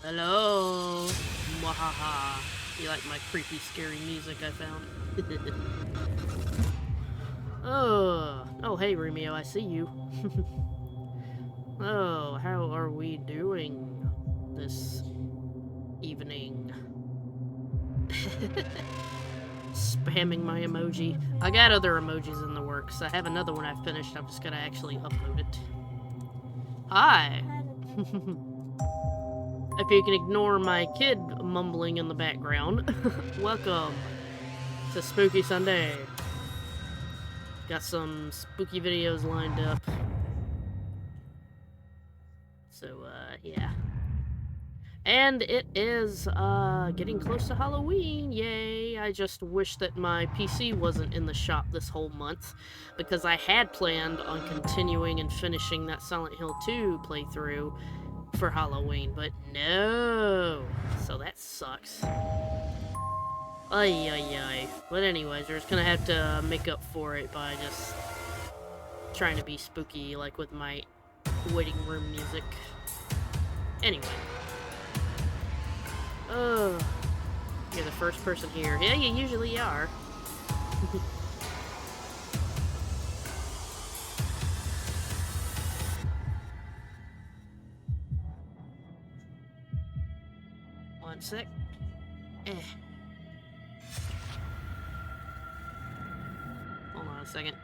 Hello. Mwahaha. You like my creepy, scary music I found? Oh, hey, Romeo, I see you. Oh, how are we doing this evening? Spamming my emoji. I got other emojis in the works. I have another one I finished. I'm just gonna actually upload it. Hi. If you can ignore my kid mumbling in the background, welcome to Spooky Sunday. Got some spooky videos lined up. So, yeah. And it is, getting close to Halloween, yay! I just wish that my PC wasn't in the shop this whole month, because I had planned on continuing and finishing that Silent Hill 2 playthrough for Halloween, but no! So that sucks. Ay, ay, ay. But anyways, we're just gonna have to make up for it by just trying to be spooky, like with my waiting room music. Anyway. Oh, you're the first person here. Yeah, you usually are. One sec. Hold on a second.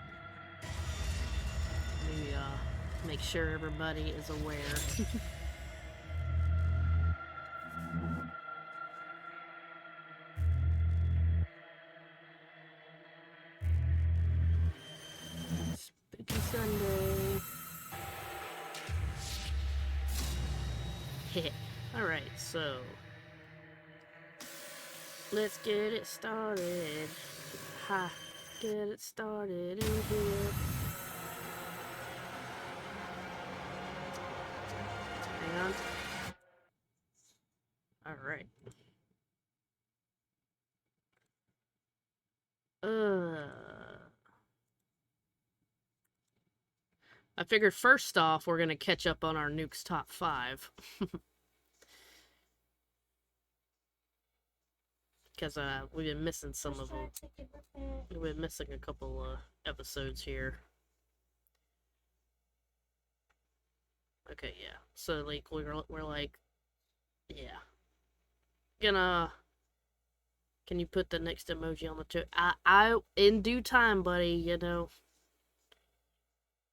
Let me, make sure everybody is aware. Spooky Sunday. Alright, so let's get it started. Ha! Get it started in here. Hang on. Alright. I figured first off, we're gonna catch up on our nukes top 5. Because, we've been missing some of them. We've been missing a couple, episodes here. Okay, yeah. So, like, we're like, yeah. Can you put the next emoji on the two? In due time, buddy, you know.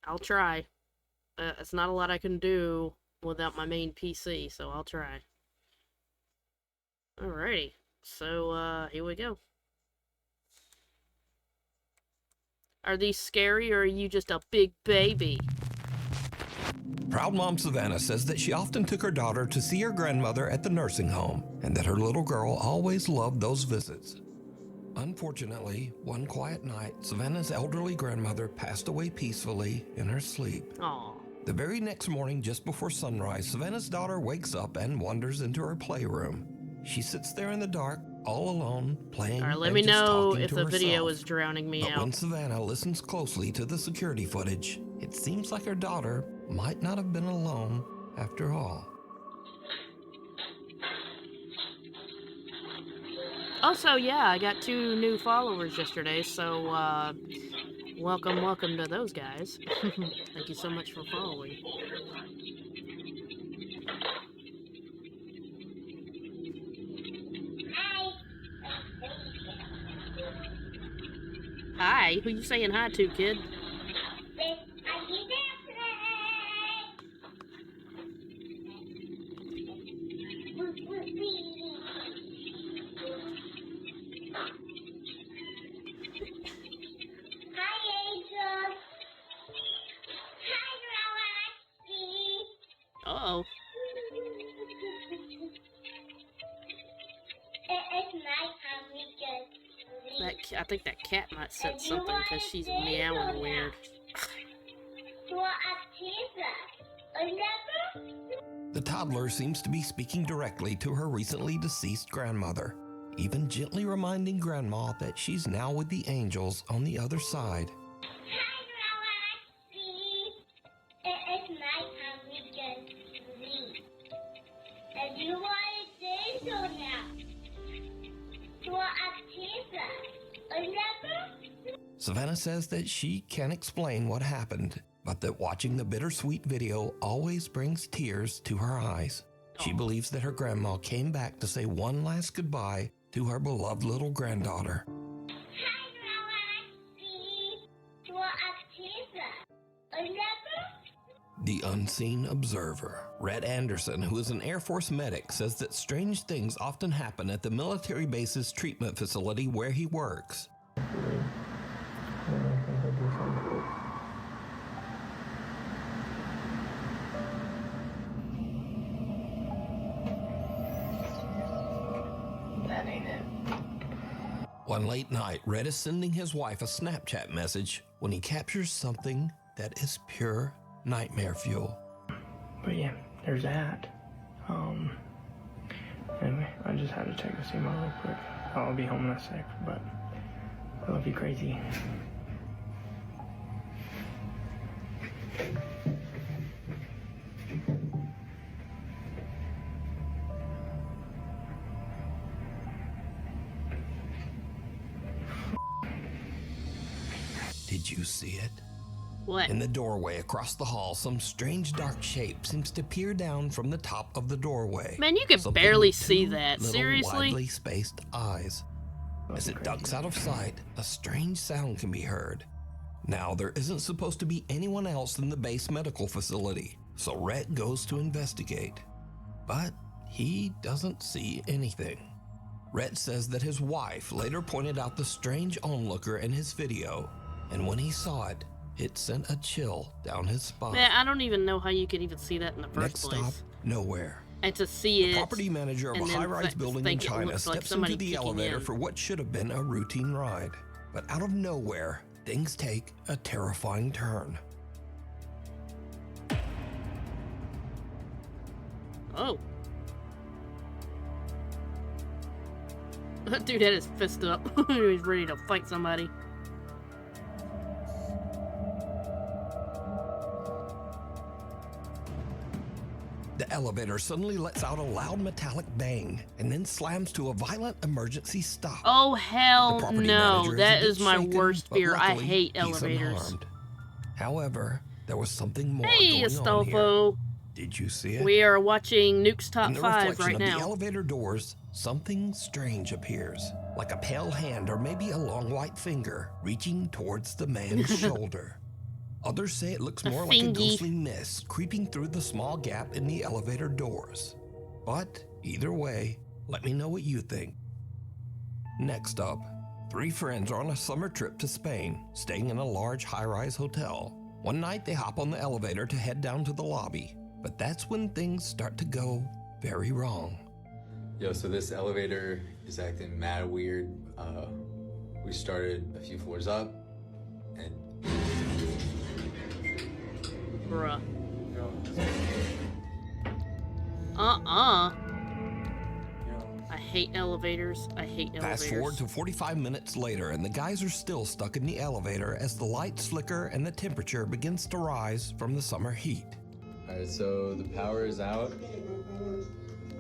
I'll try. It's not a lot I can do without my main PC, so I'll try. Alrighty. So, here we go. Are these scary, or are you just a big baby? Proud mom Savannah says that she often took her daughter to see her grandmother at the nursing home, and that her little girl always loved those visits. Unfortunately, one quiet night, Savannah's elderly grandmother passed away peacefully in her sleep. Aww. The very next morning, just before sunrise, Savannah's daughter wakes up and wanders into her playroom. She sits there in the dark, all alone, playing Alright, let and me just know talking if to the herself. video is drowning me But out. when Savannah listens closely to the security footage, it seems like her daughter might not have been alone after all. Also, yeah, I got 2 new followers yesterday, so, welcome to those guys. Thank you so much for following. Hi, who you saying hi to, kid? Uh-oh. I think that cat might sense something because she's meowing weird. The toddler seems to be speaking directly to her recently deceased grandmother, even gently reminding Grandma that she's now with the angels on the other side. Savannah says that she can't explain what happened, but that watching the bittersweet video always brings tears to her eyes. She believes that her grandma came back to say one last goodbye to her beloved little granddaughter. The unseen observer, Rhett Anderson, who is an Air Force medic, says that strange things often happen at the military base's treatment facility where he works. That ain't it. One late night, Rhett is sending his wife a Snapchat message when he captures something that is pure nightmare fuel. But yeah, there's that. Anyway, I just had to check the email real quick. I'll be home in a sec, but I love you crazy. Did you see it? What? In the doorway across the hall, some strange dark shape seems to peer down from the top of the doorway. Man, you can Something barely with see two that. little Seriously? widely spaced eyes. As it ducks out of sight, a strange sound can be heard. Now, there isn't supposed to be anyone else in the base medical facility, so Rhett goes to investigate. But he doesn't see anything. Rhett says that his wife later pointed out the strange onlooker in his video, and when he saw it, it sent a chill down his spine. Man, I don't even know how you could even see that in the first Next place. stop, nowhere. And to see it. Property manager of a and then high-rise building in think it China looks like steps somebody into the peeking elevator in. for what should have been a routine ride. But out of nowhere, things take a terrifying turn. Oh. That dude had his fist up. He was ready to fight somebody. The elevator suddenly lets out a loud metallic bang and then slams to a violent emergency stop. Oh, The hell property no. manager That a bit is my shaken, worst but fear. I luckily, hate he's elevators. unharmed. However, there was something more Hey, going on here. Astolfo. Did you see it? We are watching Nuke's Top In the 5 reflection right of the now. elevator doors, something strange appears, like a pale hand or maybe a long white finger reaching towards the man's shoulder. Others say it looks A more like a fingy. ghostly mist creeping through the small gap in the elevator doors. But either way, let me know what you think. Next up, 3 friends are on a summer trip to Spain, staying in a large high-rise hotel. One night they hop on the elevator to head down to the lobby, but that's when things start to go very wrong. Yo, so this elevator is acting mad weird. We started a few floors up, and Bruh. I hate elevators. I hate elevators. Fast forward to 45 minutes later, and the guys are still stuck in the elevator as the lights flicker and the temperature begins to rise from the summer heat. all right, so the power is out.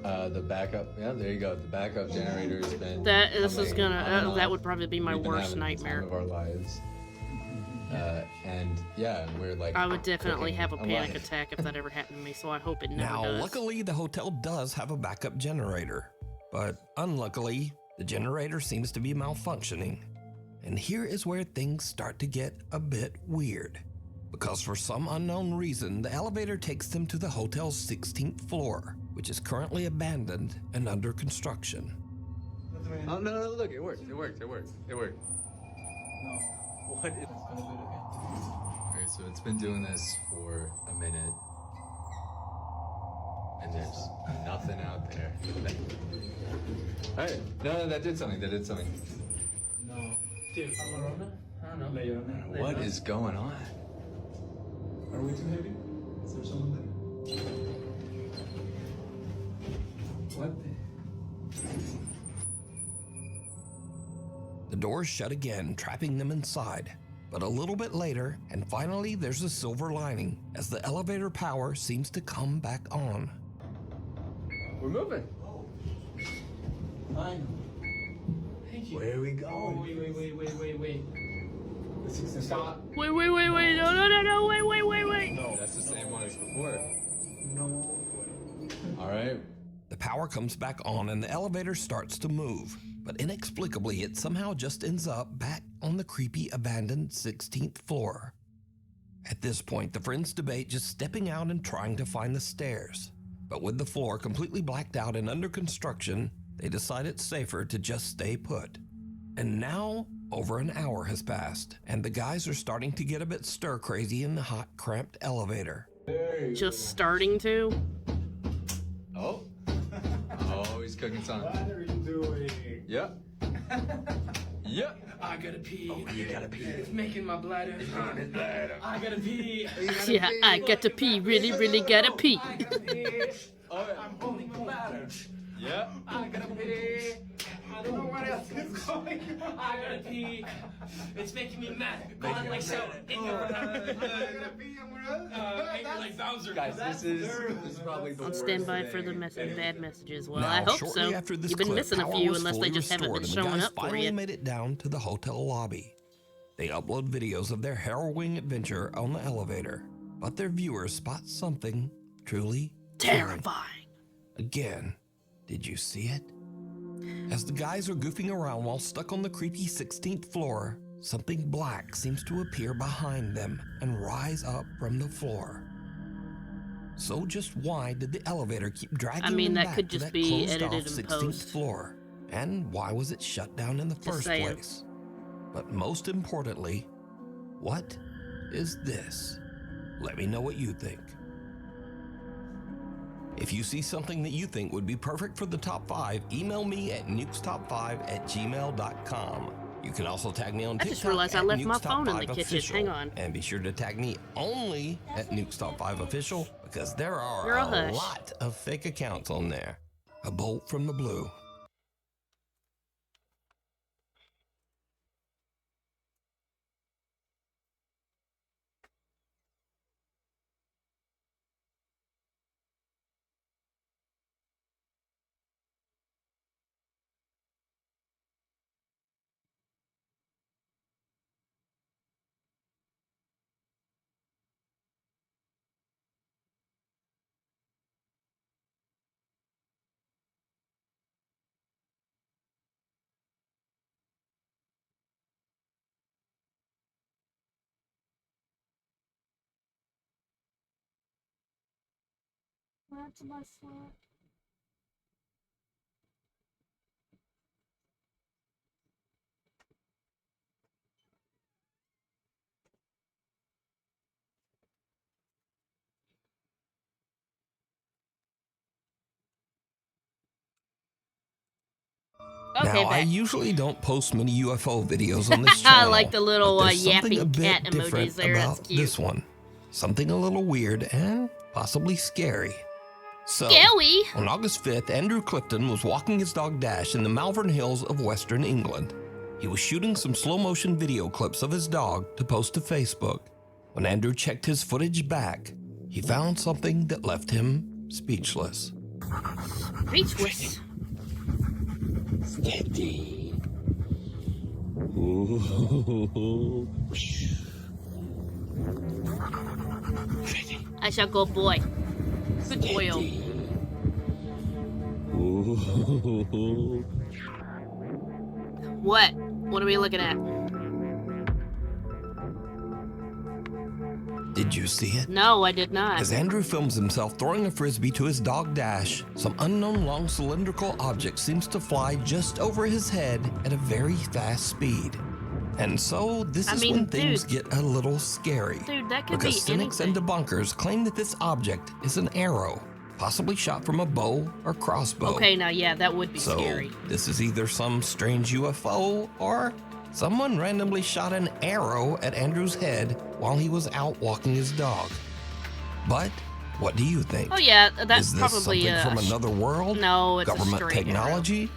The backup, yeah, there you go. The backup generator has been. This is coming on and gonna. That off. would probably be my We've been worst having the nightmare. time of our lives. And yeah, we're like. I would definitely cooking have a panic lot. attack if that ever happened to me, so I hope it never Now, does. luckily, the hotel does have a backup generator, but unluckily, the generator seems to be malfunctioning. And here is where things start to get a bit weird, because for some unknown reason, the elevator takes them to the hotel's 16th floor, which is currently abandoned and under construction. Oh no, look, it worked. It worked. What? Alright, so it's been doing this for a minute. And there's nothing out there. Alright, no, that did something. No. Dude, I don't know. What is going on? Are we too heavy? Is there someone there? What the? The doors shut again, trapping them inside. But a little bit later, and finally there's a silver lining, as the elevator power seems to come back on. We're moving. Fine. Thank you. Where are we going? Oh, wait. This is stop. Wait, no, wait. No, that's the same one as before. No. All right. The power comes back on and the elevator starts to move, but inexplicably it somehow just ends up back on the creepy abandoned 16th floor. At this point, the friends debate just stepping out and trying to find the stairs. But with the floor completely blacked out and under construction, they decide it's safer to just stay put. And now, over an hour has passed, and the guys are starting to get a bit stir-crazy in the hot, cramped elevator. Just starting to? Oh. Oh, he's cooking something. What are you doing? Yep. Yep. I gotta pee. Oh, you gotta pee. It's making my bladder. I gotta pee. Yeah, I got to pee. Really gotta pee. I gotta pee. I'm holding my bladder. Yep. I gotta pee. I don't know what else is going on. I gotta pee. It's making me mad. Going like so. I gotta pee. Angry like Bowser. Guys, this is probably the On worst standby for thing. the bad messages. Well, Now, I hope shortly so. after this You've been clip, missing a power few was unless fully they just haven't been restored, and showing the guys up for finally you. made it down to the hotel lobby. They upload videos of their harrowing adventure on the elevator, but their viewers spot something truly Terrifying. Again, did you see it? As the guys are goofing around while stuck on the creepy 16th floor, something black seems to appear behind them and rise up from the floor. So just why did the elevator keep dragging them that back could to just that be closed off edited in 16th post. floor? And why was it shut down in the first saying. place? But most importantly, what is this? Let me know what you think. If you see something that you think would be perfect for the top 5, email me at nukestop5@gmail.com. You can also tag me on I TikTok just realized I at left my phone in the nukestop5official. kitchen. Hang on. And be sure to tag me only at nukestop5official because there are Girl, a hush. lot of fake accounts on there. A bolt from the blue. That's my slot. Okay, Now, I back. usually don't post many UFO videos on this I channel. like the little but there's something a yapping bit cat different emojis there. That's about cute. this one. Something a little weird and possibly scary. So, Scary. on August 5th, Andrew Clifton was walking his dog Dash in the Malvern Hills of Western England. He was shooting some slow-motion video clips of his dog to post to Facebook. When Andrew checked his footage back, he found something that left him speechless. Speechless. Steady. I shall go, boy. Good boy. What? What are we looking at? Did you see it? No, I did not. As Andrew films himself throwing a frisbee to his dog Dash, some unknown long cylindrical object seems to fly just over his head at a very fast speed. And so this is when things get a little scary. Dude, that could because be cynics anything. and debunkers claim that this object is an arrow, possibly shot from a bow or crossbow. Okay, now yeah, that would be So scary. this is either some strange UFO or someone randomly shot an arrow at Andrew's head while he was out walking his dog. But what do you think? Oh yeah, that's Is this probably something from another world? No, it's a Government straight arrow. technology?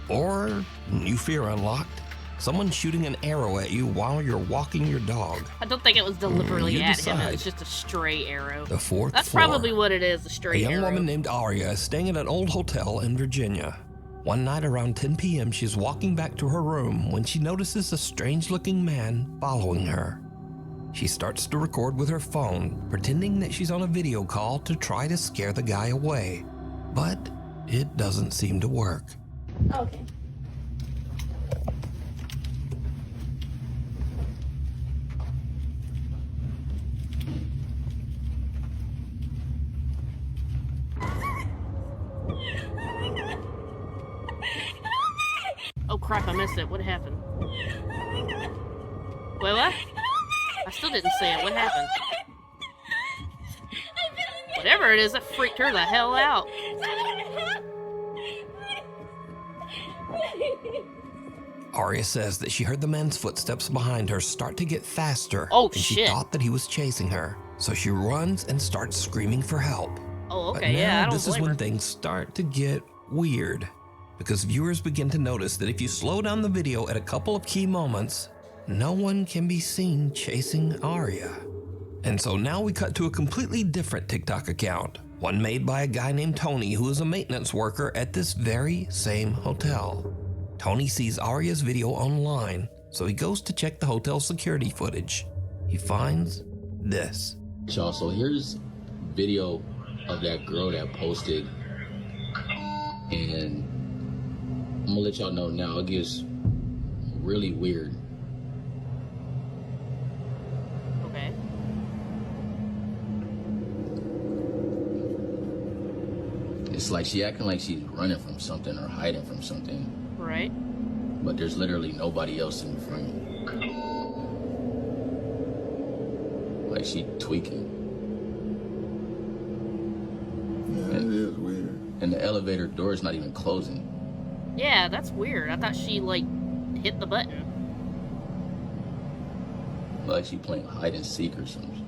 Or new fear unlocked? Someone shooting an arrow at you while you're walking your dog. I don't think it was deliberately You at him. It decide. was just a stray arrow. The fourth That's floor. probably what it is, a A stray young arrow. woman named Aria is staying at an old hotel in Virginia. One night around 10 p.m., she's walking back to her room when she notices a strange-looking man following her. She starts to record with her phone, pretending that she's on a video call to try to scare the guy away. But it doesn't seem to work. Okay. Oh crap, I missed it. What happened? Wait, what? I still didn't see it. What happened? Whatever it is, that freaked her the hell out. Aria says that she heard the man's footsteps behind her start to get faster. Oh, and she shit. thought that he was chasing her. So she runs and starts screaming for help. Oh, But okay, now yeah, I don't this is blame when her. things start to get weird. Because viewers begin to notice that if you slow down the video at a couple of key moments, no one can be seen chasing Aria. And so now we cut to a completely different TikTok account. One made by a guy named Tony, who is a maintenance worker at this very same hotel. Tony sees Aria's video online, so he goes to check the hotel security footage. He finds this. Y'all, so here's video of that girl that posted, and I'm gonna let y'all know now, it gets really weird. Okay. It's like she acting like she's running from something or hiding from something, Right. but there's literally nobody else in the frame. Like she tweaking. Yeah, it is weird. And the elevator door is not even closing. Yeah, that's weird. I thought she, like, hit the button. Like she playing hide and seek or something.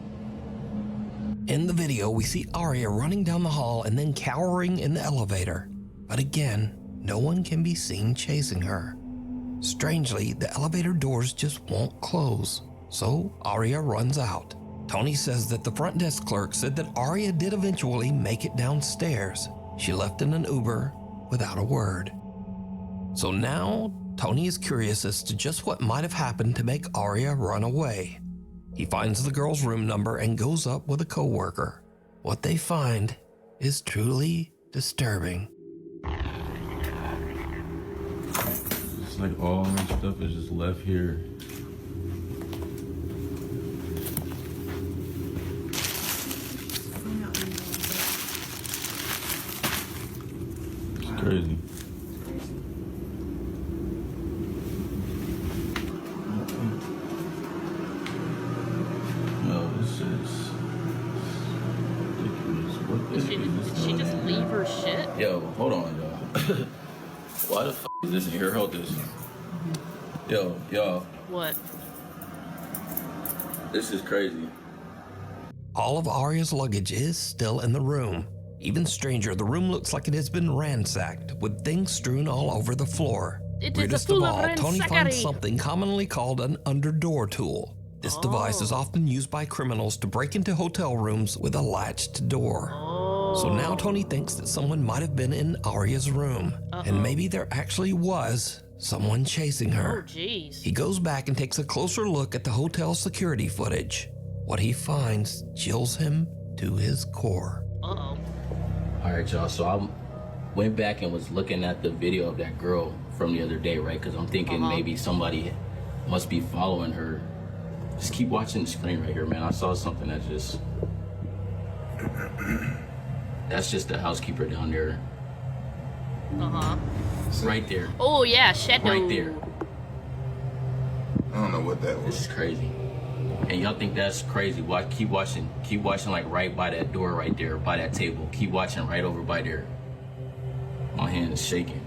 In the video, we see Aria running down the hall and then cowering in the elevator. But again, no one can be seen chasing her. Strangely, the elevator doors just won't close, so Aria runs out. Tony says that the front desk clerk said that Aria did eventually make it downstairs. She left in an Uber without a word. So now, Tony is curious as to just what might have happened to make Aria run away. He finds the girl's room number and goes up with a coworker. What they find is truly disturbing. It's like all my stuff is just left here. It's crazy. No, this is ridiculous. What the Did heck is this she going just on? leave her shit? Yo, hold on, y'all. Why the f is this in here? Hold this. Yo, y'all, What? this is crazy. All of Aria's luggage is still in the room. Even stranger, the room looks like it has been ransacked, with things strewn all over the floor. It is a Weirdest of full of all, Tony finds ransackery. something commonly called an underdoor tool. This device is often used by criminals to break into hotel rooms with a latched door. So now Tony thinks that someone might have been in Aria's room, and maybe there actually was someone chasing Oh, her. jeez. He goes back and takes a closer look at the hotel security footage. What he finds chills him to his core. Uh-oh. All right, y'all. So I went back and was looking at the video of that girl from the other day, right? Because I'm thinking maybe somebody must be following her. Just keep watching the screen right here, man. I saw something that just... That's just the housekeeper down there. Uh-huh. Right there. Oh, yeah, shadow. Right there. I don't know what that This was. is crazy. And y'all think that's crazy. Watch, keep watching like right by that door right there, by that table. Keep watching right over by there. My hand is shaking.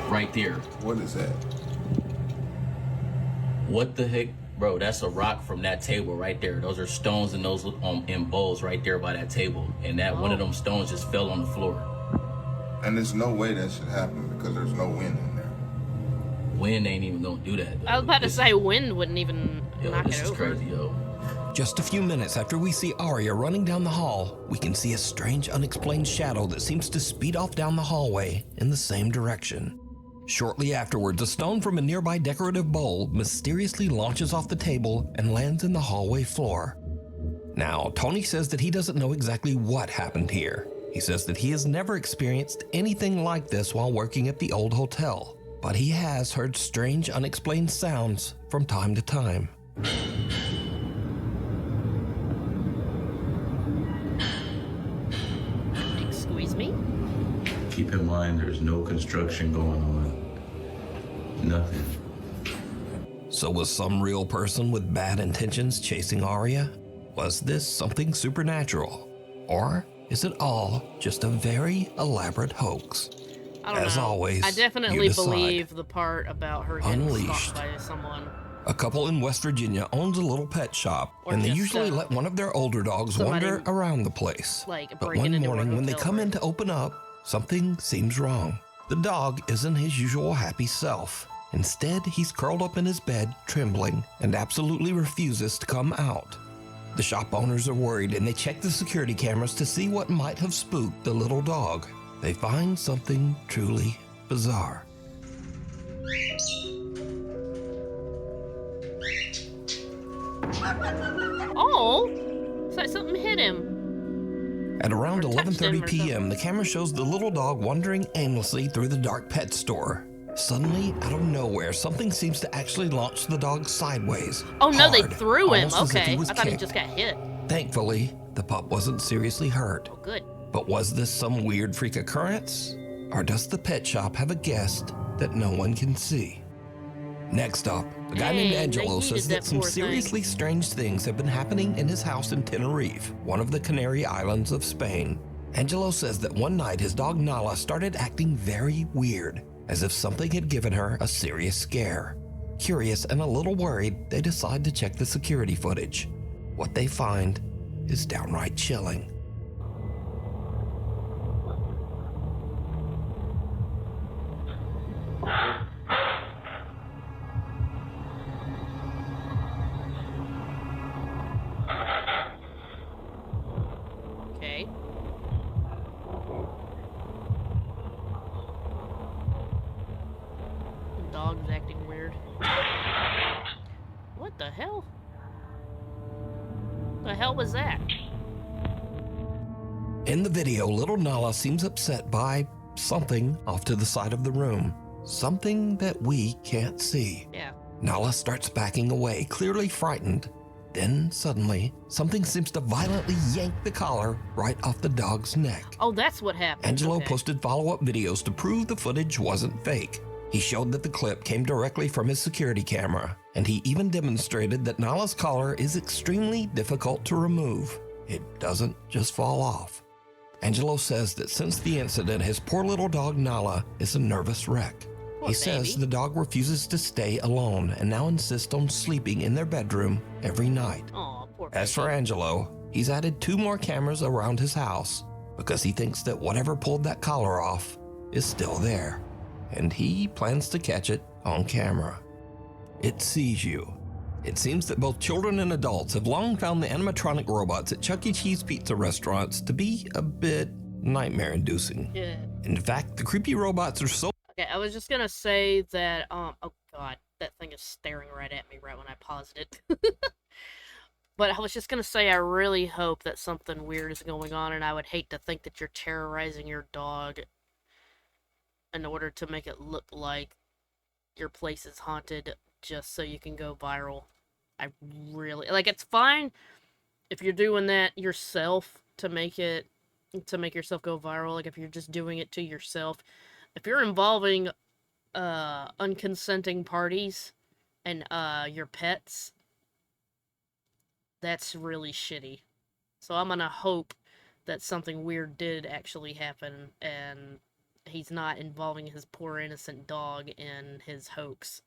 Right there. What is that? What the heck? Bro, that's a rock from that table right there. Those are stones and those in bowls right there by that table. And that one of them stones just fell on the floor. And there's no way that should happen because there's no wind in there. wind ain't even gonna do that. I was about to say wind wouldn't even knock this it is over. crazy, yo. Just a few minutes after we see Arya running down the hall, we can see a strange, unexplained shadow that seems to speed off down the hallway in the same direction. Shortly afterwards, a stone from a nearby decorative bowl mysteriously launches off the table and lands in the hallway floor. Now, Tony says that he doesn't know exactly what happened here. He says that he has never experienced anything like this while working at the old hotel, but he has heard strange, unexplained sounds from time to time. Excuse me? Keep in mind, there's no construction going on. Nothing. So was some real person with bad intentions chasing Arya? Was this something supernatural? Or is it all just a very elaborate hoax? I don't As know. always, I you definitely decide. believe the part about her getting Unleashed. stalked by someone. A couple in West Virginia owns a little pet shop, Or and they just, usually let one of their older dogs somebody, wander around the place. like, But breaking one into a morning when they hotel come room. in to open up, something seems wrong. The dog isn't his usual happy self. Instead, he's curled up in his bed, trembling, and absolutely refuses to come out. The shop owners are worried, and they check the security cameras to see what might have spooked the little dog. They find something truly bizarre. Oh! It's like something hit him. At around Or touched him 11:30 or p.m., the camera shows the little dog wandering aimlessly through the dark pet store. Suddenly, out of nowhere, something seems to actually launch the dog sideways. Oh no, they hard, threw him. almost as if Okay. he was I thought he kicked. just got hit. Thankfully, the pup wasn't seriously hurt. Oh, good. But was this some weird freak occurrence? Or does the pet shop have a guest that no one can see? Next up, a guy named Dang, they Angelo heated says that that some poor thing. seriously strange things have been happening in his house in Tenerife, one of the Canary Islands of Spain. Angelo says that one night his dog Nala started acting very weird, as if something had given her a serious scare. Curious and a little worried, they decide to check the security footage. What they find is downright chilling. Okay. The dog's acting weird. What the hell? The hell was that? In the video, little Nala seems upset by something off to the side of the room. Something that we can't see. Yeah. Nala starts backing away, clearly frightened. Then, suddenly, something seems to violently yank the collar right off the dog's neck. Oh, that's what happened. Angelo Okay. posted follow-up videos to prove the footage wasn't fake. He showed that the clip came directly from his security camera, and he even demonstrated that Nala's collar is extremely difficult to remove. It doesn't just fall off. Angelo says that since the incident, his poor little dog Nala is a nervous wreck. Poor He says baby. the dog refuses to stay alone and now insists on sleeping in their bedroom every night. Oh, poor As baby. for Angelo, he's added 2 more cameras around his house because he thinks that whatever pulled that collar off is still there, and he plans to catch it on camera. It sees you. It seems that both children and adults have long found the animatronic robots at Chuck E. Cheese pizza restaurants to be a bit nightmare-inducing. Yeah. In fact, the creepy robots are so Okay, I was just gonna say that, oh god, that thing is staring right at me right when I paused it. But I was just gonna say I really hope that something weird is going on, and I would hate to think that you're terrorizing your dog in order to make it look like your place is haunted just so you can go viral. I really, like, it's fine if you're doing that yourself to make yourself go viral, like if you're just doing it to yourself. If you're involving unconsenting parties and your pets, that's really shitty. So I'm gonna hope that something weird did actually happen and he's not involving his poor innocent dog in his hoax.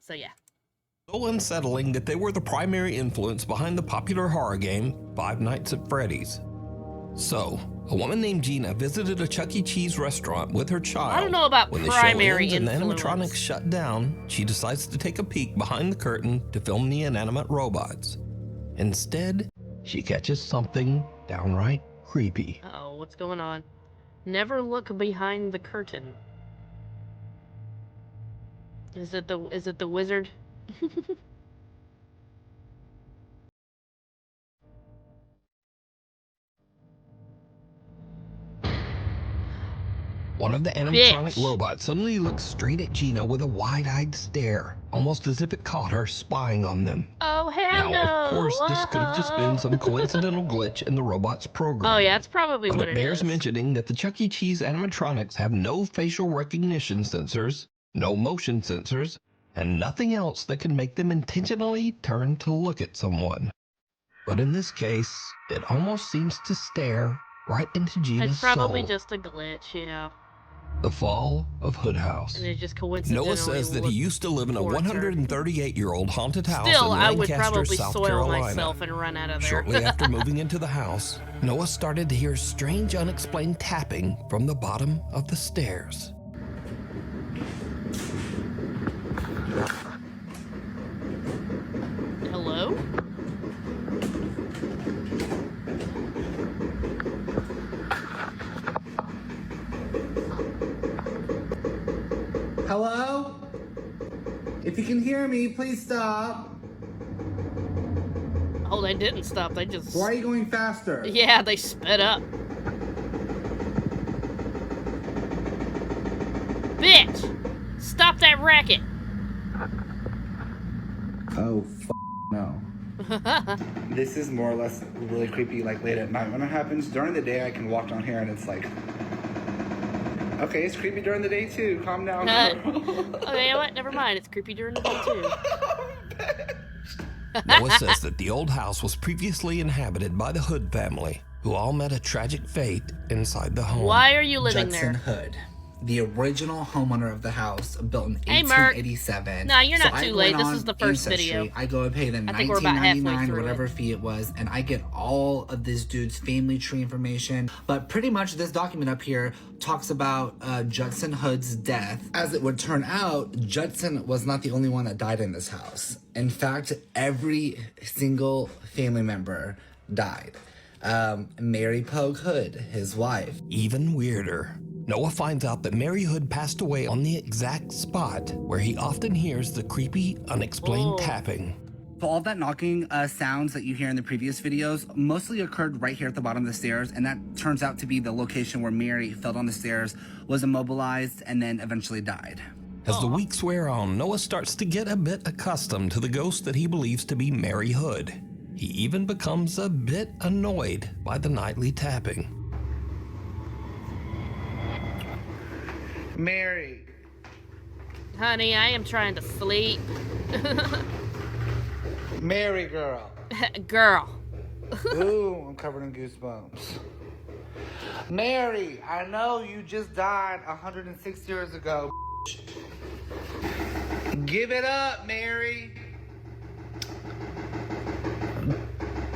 So yeah. so unsettling that they were the primary influence behind the popular horror game Five Nights at Freddy's. So, a woman named Gina visited a Chuck E. Cheese restaurant with her child. I don't know about when the primary show ends and the influence. animatronics shut down, she decides to take a peek behind the curtain to film the inanimate robots. Instead, she catches something downright creepy. Uh-oh, what's going on? Never look behind the curtain. Is it the wizard? One of the animatronic Bitch. robots suddenly looks straight at Gina with a wide-eyed stare, almost as if it caught her spying on them. Oh, hell Now, no. of course, this could have just been some coincidental glitch in the robot's program. Oh, yeah, that's probably But what it it bears is. mentioning that the Chuck E. Cheese animatronics have no facial recognition sensors, no motion sensors, and nothing else that can make them intentionally turn to look at someone. But in this case, it almost seems to stare right into Gina's It's probably soul. just a glitch, yeah. The fall of Hood House. And it just coincidentally Noah says that he used to live in a towards her. 138-year-old haunted house Still, in I would Lancaster, probably South soil Carolina. myself and run out of there. Shortly after moving into the house, Noah started to hear strange, unexplained tapping from the bottom of the stairs. Hello? Hello? If you can hear me, please stop. Oh, they didn't stop. They just... Why are you going faster? Yeah, they sped up. Bitch! Stop that racket! Oh, no. This is more or less really creepy, like late at night when it happens. During the day, I can walk down here and it's like, okay, it's creepy during the day too. Calm down, girl. Okay, you know what? Never mind. It's creepy during the day too. Noah says that the old house was previously inhabited by the Hood family, who all met a tragic fate inside the home. Why are you living Judson there? Hood, the original homeowner of the house, built in Hey, Merc. 1887. No, you're not So I too late. went This on is the first Ancestry. video. I go and pay them I think we're about halfway $19.99, through whatever it. fee it was, and I get all of this dude's family tree information. But pretty much this document up here talks about Judson Hood's death. As it would turn out, Judson was not the only one that died in this house. In fact, every single family member died. Mary Pogue Hood, his wife. Even weirder, Noah finds out that Mary Hood passed away on the exact spot where he often hears the creepy, unexplained tapping. So all that knocking sounds that you hear in the previous videos mostly occurred right here at the bottom of the stairs, and that turns out to be the location where Mary fell down the stairs, was immobilized, and then eventually died. As the weeks wear on, Noah starts to get a bit accustomed to the ghost that he believes to be Mary Hood. He even becomes a bit annoyed by the nightly tapping. Mary. Honey, I am trying to sleep. Mary girl. Girl. Ooh, I'm covered in goosebumps. Mary, I know you just died 106 years ago. Give it up, Mary.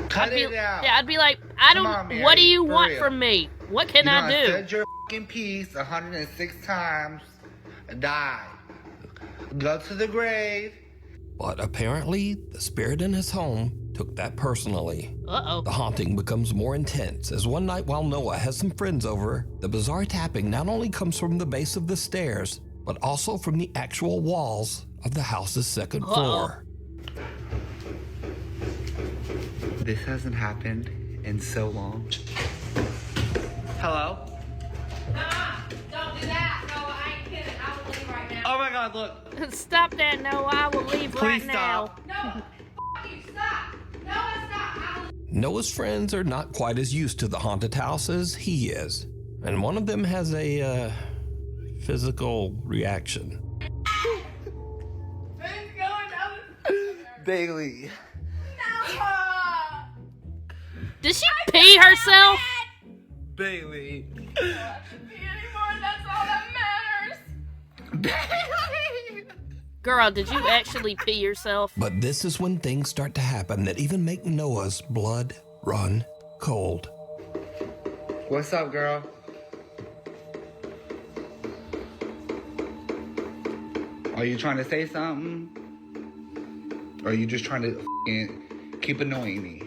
Cut it out. Yeah, I'd be like, I Come don't. on, Mary, what do you for want real. from me? What can You I done do? said your fucking piece 106 times. Die. Go to the grave. But apparently, the spirit in his home took that personally. Uh-oh. The haunting becomes more intense as one night while Noah has some friends over, the bizarre tapping not only comes from the base of the stairs, but also from the actual walls of the house's second floor. This hasn't happened in so long. Hello? Don't do that. No, I ain't kidding. I will leave right now. Oh my god, look. Stop that, Noah. I will leave right Please now. stop. No, f you. Stop. No, stop. I will. Noah's friends are not quite as used to the haunted house as he is, and one of them has a physical reaction. Who's going down Bailey. No. Did she pee herself? Bailey. I don't have to pee anymore. That's all that matters. Girl, did you actually pee yourself? But this is when things start to happen that even make Noah's blood run cold. What's up, girl? Are you trying to say something? Or are you just trying to keep annoying me?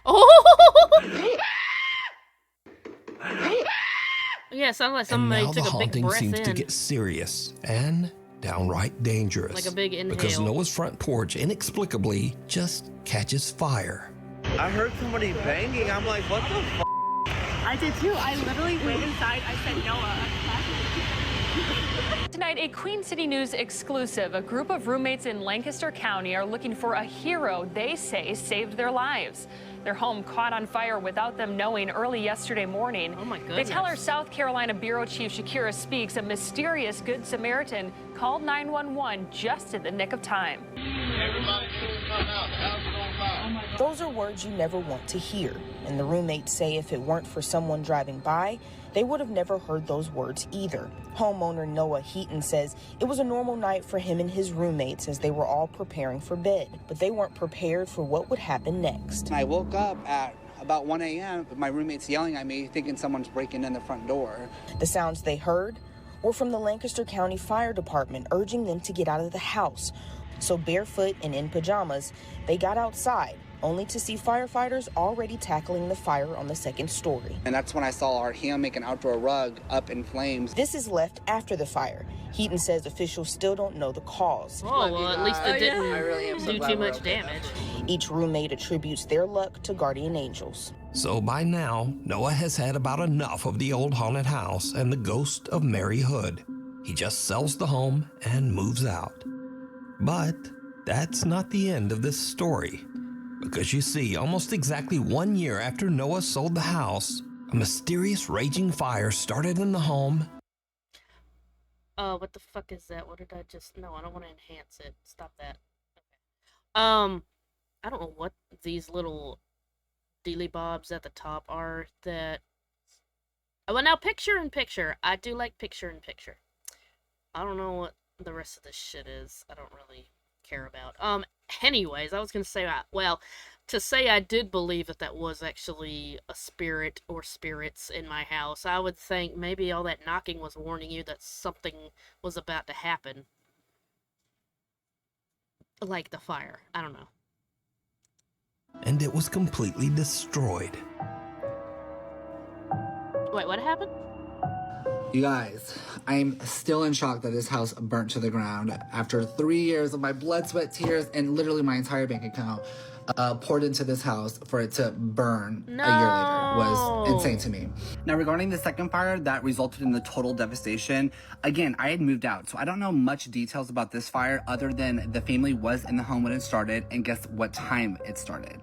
Oh! Yeah, it sounded like And somebody now the took a big haunting breath seems in. to get serious and downright dangerous. Like a big Because inhale. Noah's front porch inexplicably just catches fire. I heard somebody banging. I'm like, what the f? I did too. I literally went inside. I said, Noah. Tonight, a Queen City News exclusive. A group of roommates in Lancaster County are looking for a hero they say saved their lives. Their home caught on fire without them knowing early yesterday morning. Oh my goodness. They tell our South Carolina Bureau Chief Shakira Speaks a mysterious Good Samaritan called 911 just in the nick of time. Everybody come out. The house is on fire. Those are words you never want to hear. And the roommates say if it weren't for someone driving by, they would have never heard those words either. Homeowner Noah Heaton says it was a normal night for him and his roommates as they were all preparing for bed, but they weren't prepared for what would happen next. I woke up at about 1 a.m. with my roommates yelling at me, thinking someone's breaking in the front door. The sounds they heard were from the Lancaster County Fire Department urging them to get out of the house. So barefoot and in pajamas, they got outside, only to see firefighters already tackling the fire on the second story. And that's when I saw our hammock and outdoor rug up in flames. This is left after the fire. Heaton says officials still don't know the cause. Oh, well, at least it didn't do too much damage. Each roommate attributes their luck to guardian angels. So by now, Noah has had about enough of the old haunted house and the ghost of Mary Hood. He just sells the home and moves out. But that's not the end of this story. Because you see, almost exactly 1 year after Noah sold the house, a mysterious raging fire started in the home. What the fuck is that? What did I just... No, I don't want to enhance it. Stop that. Okay. I don't know what these little dealy bobs at the top are that... Well, now, picture in picture. I do like picture in picture. I don't know what the rest of this shit is. I don't really care about. Anyways, I was gonna say, well, to say I did believe that that was actually a spirit or spirits in my house, I would think maybe all that knocking was warning you that something was about to happen. Like the fire. I don't know. And it was completely destroyed. Wait, what happened? You guys, I'm still in shock that this house burnt to the ground after 3 years of my blood, sweat, tears, and literally my entire bank account poured into this house for it to burn a year later was insane to me. Now, regarding the second fire that resulted in the total devastation, again, I had moved out, so I don't know much details about this fire other than the family was in the home when it started, and guess what time it started?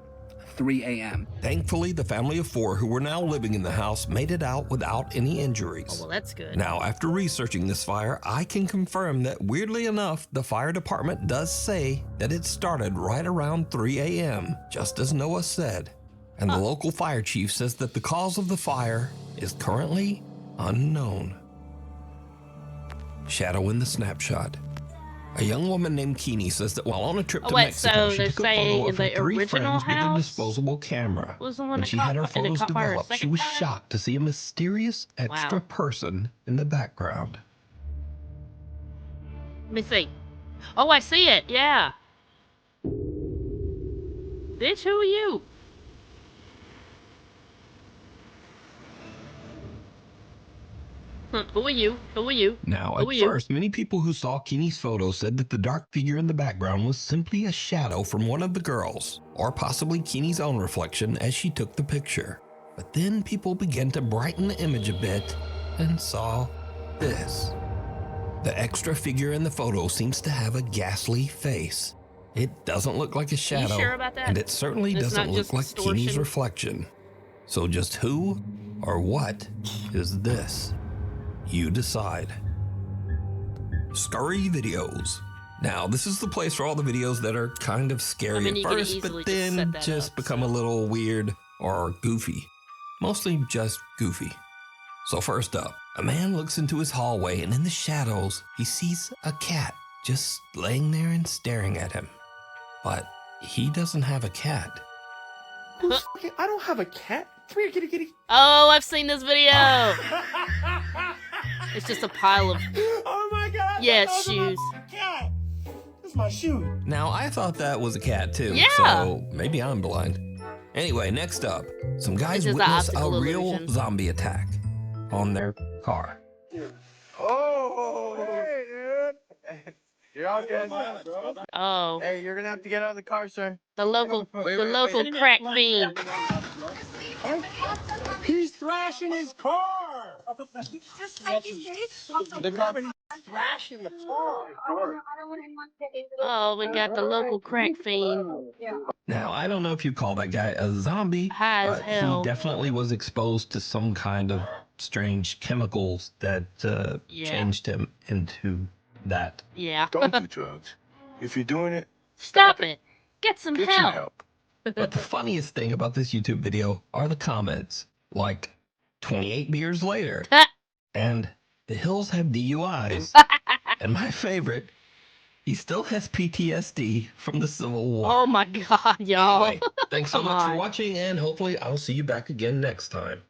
3 a.m. Thankfully, the family of 4 who were now living in the house made it out without any injuries. Oh, well, that's good. Now, after researching this fire, I can confirm that, weirdly enough, the fire department does say that it started right around 3 a.m., just as Noah said. And the local fire chief says that the cause of the fire is currently unknown. Shadow in the snapshot. A young woman named Keeney says that while on a trip to Mexico, she took a photo of her 3 friends with a disposable camera. When she had her photos developed, she was shocked to see a mysterious extra person in the background. Let me see. Oh, I see it. Yeah. Bitch, who are you? Who are you? Who are you? Now, at first, many people who saw Keeney's photo said that the dark figure in the background was simply a shadow from one of the girls, or possibly Keeney's own reflection as she took the picture. But then people began to brighten the image a bit and saw this. The extra figure in the photo seems to have a ghastly face. It doesn't look like a shadow, sure about that? and it certainly It's doesn't not look just like distortion? Keeney's reflection. So just who or what is this? You decide. Scary videos. Now, this is the place for all the videos that are kind of scary you at could first, easily but then just set that just up, become a little weird or goofy. Mostly just goofy. So first up, a man looks into his hallway and in the shadows, he sees a cat just laying there and staring at him. But he doesn't have a cat. I don't have a cat. Come here, kitty, kitty. Oh, I've seen this video. It's just a pile of Oh my god. shoes. Cat. This is my shoe. Now, I thought that was a cat too, Yeah. so maybe I'm blind. Anyway, next up, some guys It's just an witness a optical real illusion. zombie attack on their car. Oh, hey, dude. You're all good. Oh. Hey, you're gonna have to get out of the car, sir. The local crack fiend. He's thrashing his car. The garbage thrashing the car. Oh, we got the local crack fiend. Now, I don't know if you call that guy a zombie, High as but hell. he definitely was exposed to some kind of strange chemicals that changed him into that. Yeah. Don't do drugs. If you're doing it, Stop it. Get some get help. some help. But the funniest thing about this YouTube video are the comments, like 28 beers later, and the Hills have DUIs, and my favorite, he still has PTSD from the Civil War. Oh my god, y'all. Anyway, thanks so Come much for on. watching, and hopefully I'll see you back again next time.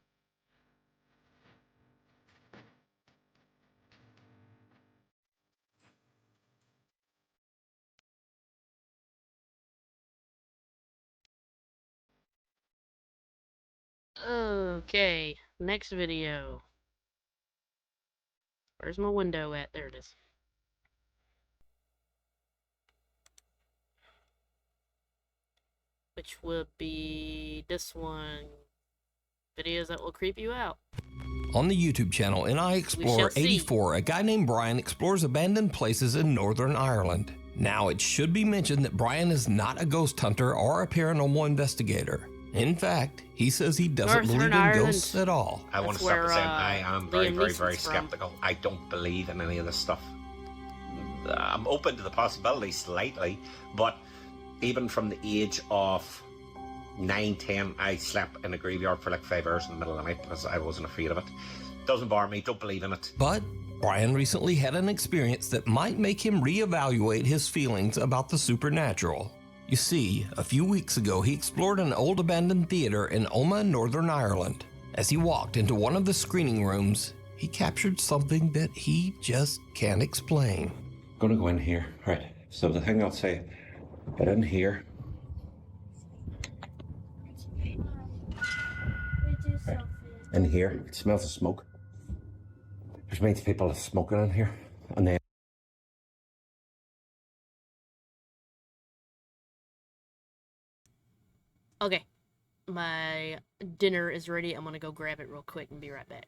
Okay, next video. Where's my window at? There it is. Which would be this one. Videos that will creep you out. On the YouTube channel NI Explorer 84, a guy named Brian explores abandoned places in Northern Ireland. Now, it should be mentioned that Brian is not a ghost hunter or a paranormal investigator. In fact, he says he doesn't believe in ghosts at all. I want to start by saying I am very skeptical. I don't believe in any of this stuff. I'm open to the possibility slightly, but even from the age of 9, 10, I slept in a graveyard for like 5 hours in the middle of the night because I wasn't afraid of it. Doesn't bother me, don't believe in it. But Brian recently had an experience that might make him reevaluate his feelings about the supernatural. You see, a few weeks ago he explored an old abandoned theater in Omagh, Northern Ireland. As he walked into one of the screening rooms, he captured something that he just can't explain. I'm gonna go in here, right? So the thing I'll say, get in here. Right. In here, it smells of smoke. There's many people smoking in here, and then Okay, my dinner is ready. I'm gonna go grab it real quick and be right back.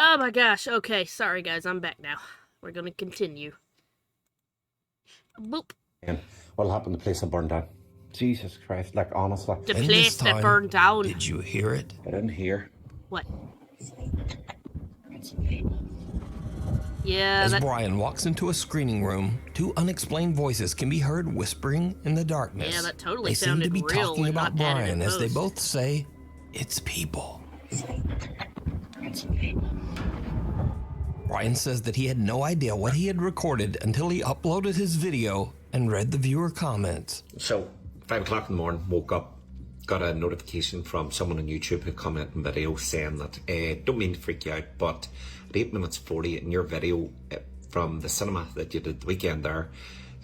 Oh my gosh. Okay, sorry guys, I'm back now. We're gonna continue. Boop. What happened? The place that burned down. Jesus Christ! Like honestly. The place that burned down. Did you hear it? I didn't hear. What? Yeah. As Brian walks into a screening room, two unexplained voices can be heard whispering in the darkness. Yeah, that totally they seem to be sounded real talking and about not added Brian in as they post. both say, "It's people." Brian says that he had no idea what he had recorded until he uploaded his video and read the viewer comments. So, 5 o'clock in the morning, woke up, got a notification from someone on YouTube who commented in video saying that, don't mean to freak you out, but at 8 minutes 40 in your video from the cinema that you did the weekend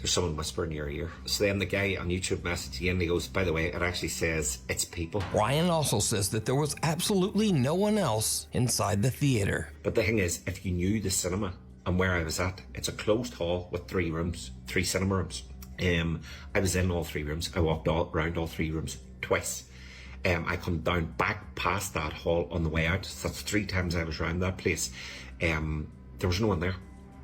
there's someone whispering in your ear. So then the guy on YouTube messaged again, he goes, by the way, it actually says, it's people. Brian also says that there was absolutely no one else inside the theater. But the thing is, if you knew the cinema and where I was at, it's a closed hall with 3 rooms, 3 cinema rooms. I was in all 3 rooms. I walked around all 3 rooms twice. I come down back past that hall on the way out. So that's 3 times I was around that place. There was no one there.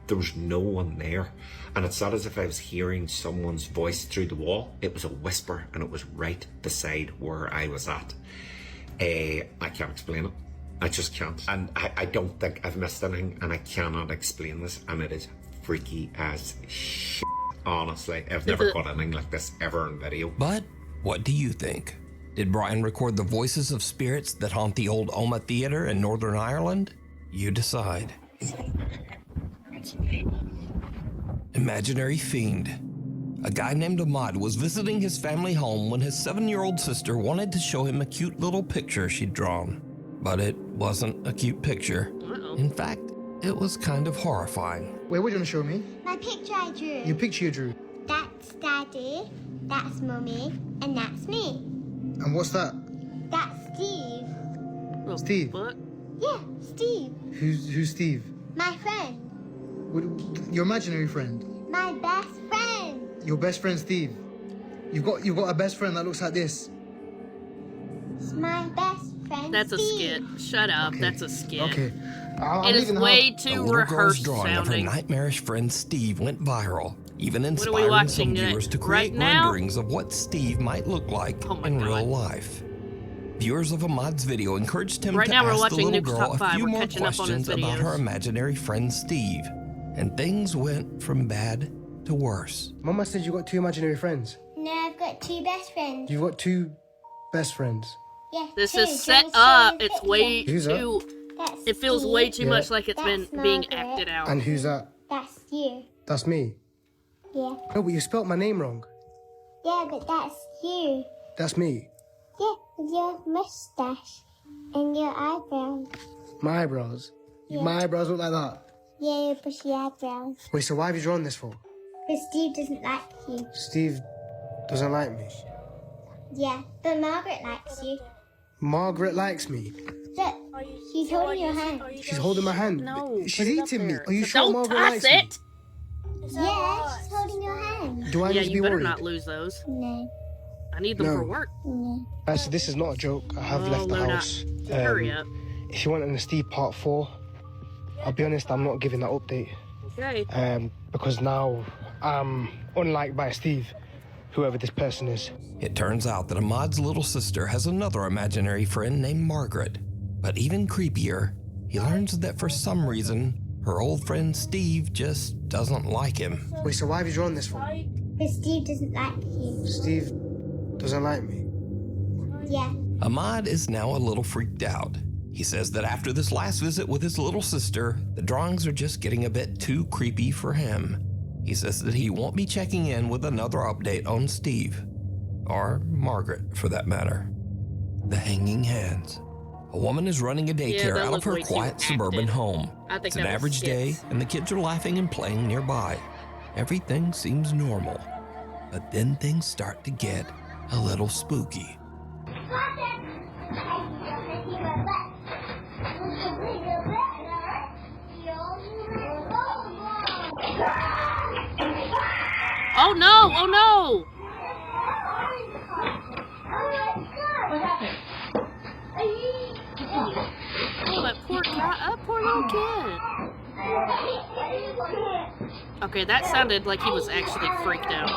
There was no one there. And it's not as if I was hearing someone's voice through the wall. It was a whisper and it was right beside where I was at. I can't explain it. I just can't. And I don't think I've missed anything, and I cannot explain this, and it is freaky as shit. Honestly, I've never caught anything like this ever in video. But what do you think? Did Brian record the voices of spirits that haunt the old Oma Theatre in Northern Ireland? You decide. Imaginary Fiend. A guy named Ahmad was visiting his family home when his 7-year-old sister wanted to show him a cute little picture she'd drawn. But it wasn't a cute picture. In fact, it was kind of horrifying. Wait, what do you want to show me? My picture I drew. Your picture you drew. That's Daddy, that's Mummy, and that's me. And what's that? That's Steve. Steve? What? Yeah, Steve. Who's Steve? My friend. Your imaginary friend? My best friend. Your best friend Steve? You've got a best friend that looks like this? It's my best friend That's a Steve. skit. Shut up. Okay. That's a skit. Okay. It is way too rehearsed drawing of her sounding. nightmarish friend Steve went viral, even What are we inspiring watching some viewers to create right now? renderings of what Steve might look like in real life. Viewers of Ahmad's video encouraged him Right to now we're ask the watching little Nuke's girl Top a 5. few We're more catching up on his questions about her videos. imaginary friend Steve, and things went from bad to worse. Mama said you got 2 imaginary friends. No, I've got 2 best friends. You've got 2 best friends. Yeah, This 2. is set Do you wanna up. show the It's picture? way Who's that? too. That's It feels Steve. way too Yeah. much like it's That's been being Margaret. acted out. And who's that? That's you. That's me. Yeah. No, but you spelt my name wrong. Yeah, but that's you. That's me. Yeah, with your mustache and your eyebrows. My eyebrows. Yeah. My eyebrows look like that. Yeah, your bushy eyebrows. Wait, so why have you drawn this for? But Steve doesn't like you. Steve doesn't like me. Yeah, but Margaret likes you. Margaret likes me. Look, she's holding your hand. She's holding my hand. No, She's put it up eating me. there. Are you sure Don't Margaret toss likes it. Yeah, she's holding your hand. me? Do I Yeah, need to be you better worried? not lose those. No. I need them No. for work. No. Actually, this is not a joke. I have Oh, left the Luna. house. Hurry up. If you want an Steve part 4, I'll be honest, I'm not giving that update. Okay. Because now I'm unliked by Steve, whoever this person is. It turns out that Ahmad's little sister has another imaginary friend named Margaret. But even creepier, he learns that for some reason, her old friend Steve just doesn't like him. Wait, so why have you drawn this for? But Steve doesn't like you. Steve doesn't like me. Yeah. Ahmad is now a little freaked out. He says that after this last visit with his little sister, the drawings are just getting a bit too creepy for him. He says that he won't be checking in with another update on Steve. Or Margaret, for that matter. The Hanging Hands. A woman is running a daycare that out of looked her way too quiet suburban acted. home. I think It's an that was average day, skits. and the kids are laughing and playing nearby. Everything seems normal. But then things start to get a little spooky. Oh no! Oh no! Oh, that poor guy. Oh, poor little kid. Okay, that sounded like he was actually freaked out.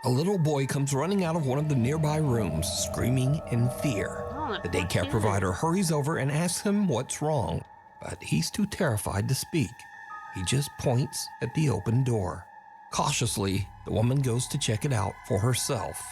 A little boy comes running out of one of the nearby rooms, screaming in fear. The daycare provider hurries over and asks him what's wrong, but he's too terrified to speak. He just points at the open door. Cautiously, the woman goes to check it out for herself.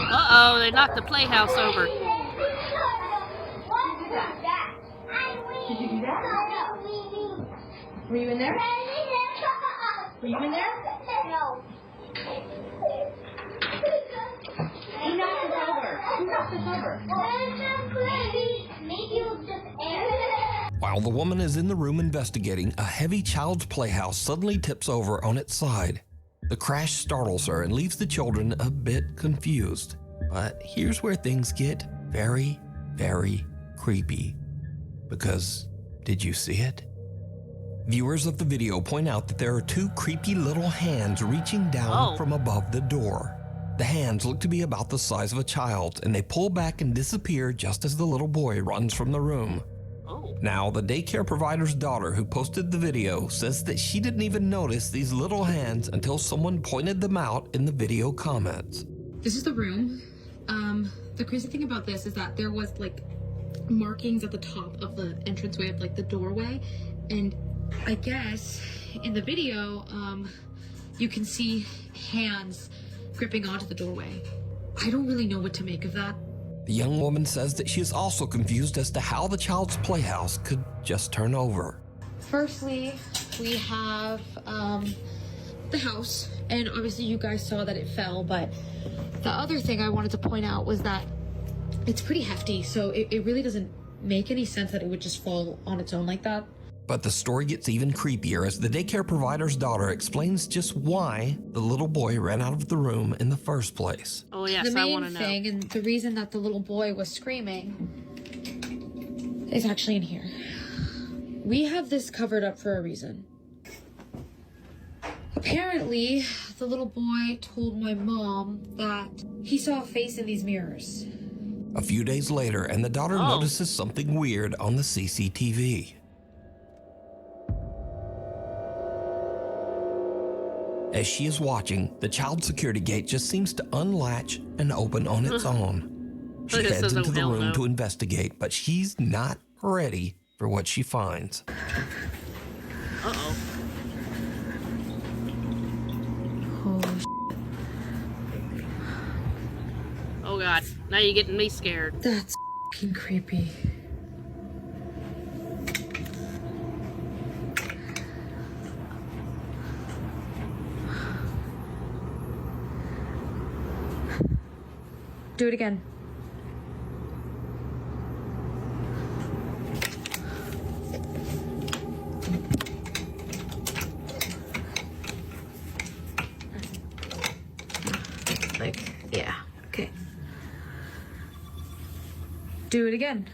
Uh-oh, they knocked the playhouse over. Did you do that? Were you in there? Were you in there? No. Who knocked us over? Who knocked us over? While the woman is in the room investigating, a heavy child's playhouse suddenly tips over on its side. The crash startles her and leaves the children a bit confused. But here's where things get very, very creepy. Because, did you see it? Viewers of the video point out that there are two creepy little hands reaching down from above the door. The hands look to be about the size of a child, and they pull back and disappear just as the little boy runs from the room. Now, the daycare provider's daughter who posted the video says that she didn't even notice these little hands until someone pointed them out in the video comments. This is the room. The crazy thing about this is that there was like markings at the top of the entranceway of like the doorway, and I guess in the video you can see hands gripping onto the doorway. I don't really know what to make of that. The young woman says that she is also confused as to how the child's playhouse could just turn over. Firstly, we have the house, and obviously you guys saw that it fell, but the other thing I wanted to point out was that it's pretty hefty, so it really doesn't make any sense that it would just fall on its own like that. But the story gets even creepier as the daycare provider's daughter explains just why the little boy ran out of the room in the first place. Oh yes, the I want to main know. thing, and the reason that the little boy was screaming is actually in here. We have this covered up for a reason. Apparently, the little boy told my mom that he saw a face in these mirrors. A few days later, and the daughter notices something weird on the CCTV. As she is watching, the child security gate just seems to unlatch and open on its own. She heads into the room to investigate, but she's not ready for what she finds. Uh-oh. Oh god, now you're getting me scared. That's fucking creepy. Do it again. Like, yeah, okay. Do it again.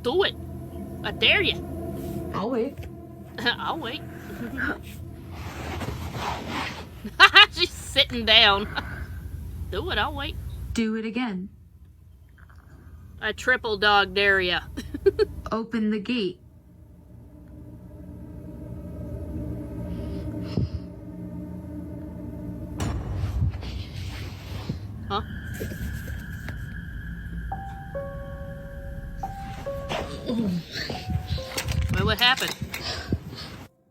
Do it. I dare you. I'll wait. I'll wait. She's sitting down. Do it, I'll wait. Do it again. I triple dog dare ya. Open the gate. Huh? Wait, what happened?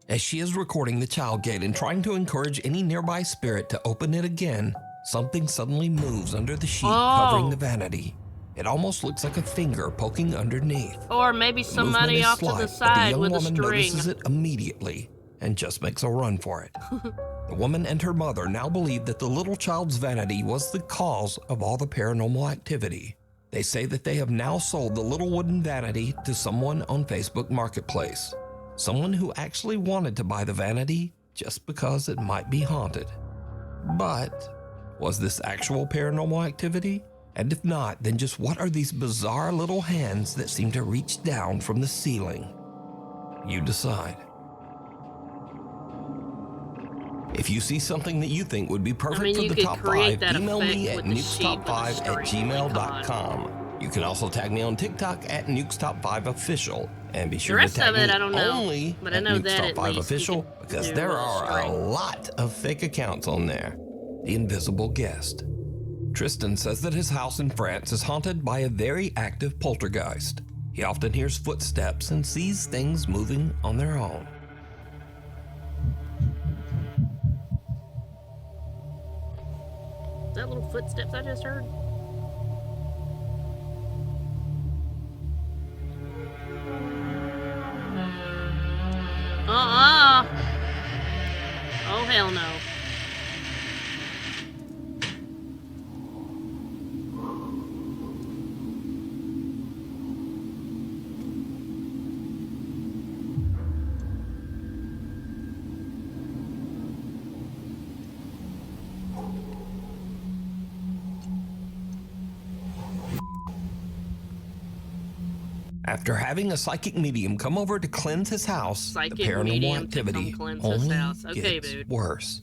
As she is recording the child gate and trying to encourage any nearby spirit to open it again, something suddenly moves under the sheet covering the vanity. It almost looks like a finger poking underneath. Or maybe somebody off to the side with a string. The young woman notices it immediately and just makes a run for it. The woman and her mother now believe that the little child's vanity was the cause of all the paranormal activity. They say that they have now sold the little wooden vanity to someone on Facebook Marketplace. Someone who actually wanted to buy the vanity just because it might be haunted. But was this actual paranormal activity? And if not, then just what are these bizarre little hands that seem to reach down from the ceiling? You decide. If you see something that you think would be perfect for the top 5, email me at nukestop5@gmail.com. You can also tag me on TikTok at nukestop5official, and be sure to tag me only at nukestop5official, because there are a lot of fake accounts on there. The Invisible Guest. Tristan says that his house in France is haunted by a very active poltergeist. He often hears footsteps and sees things moving on their own. Is that little footsteps I just heard? Oh, hell no. After having a psychic medium come over to cleanse his house, the paranormal activity only gets worse.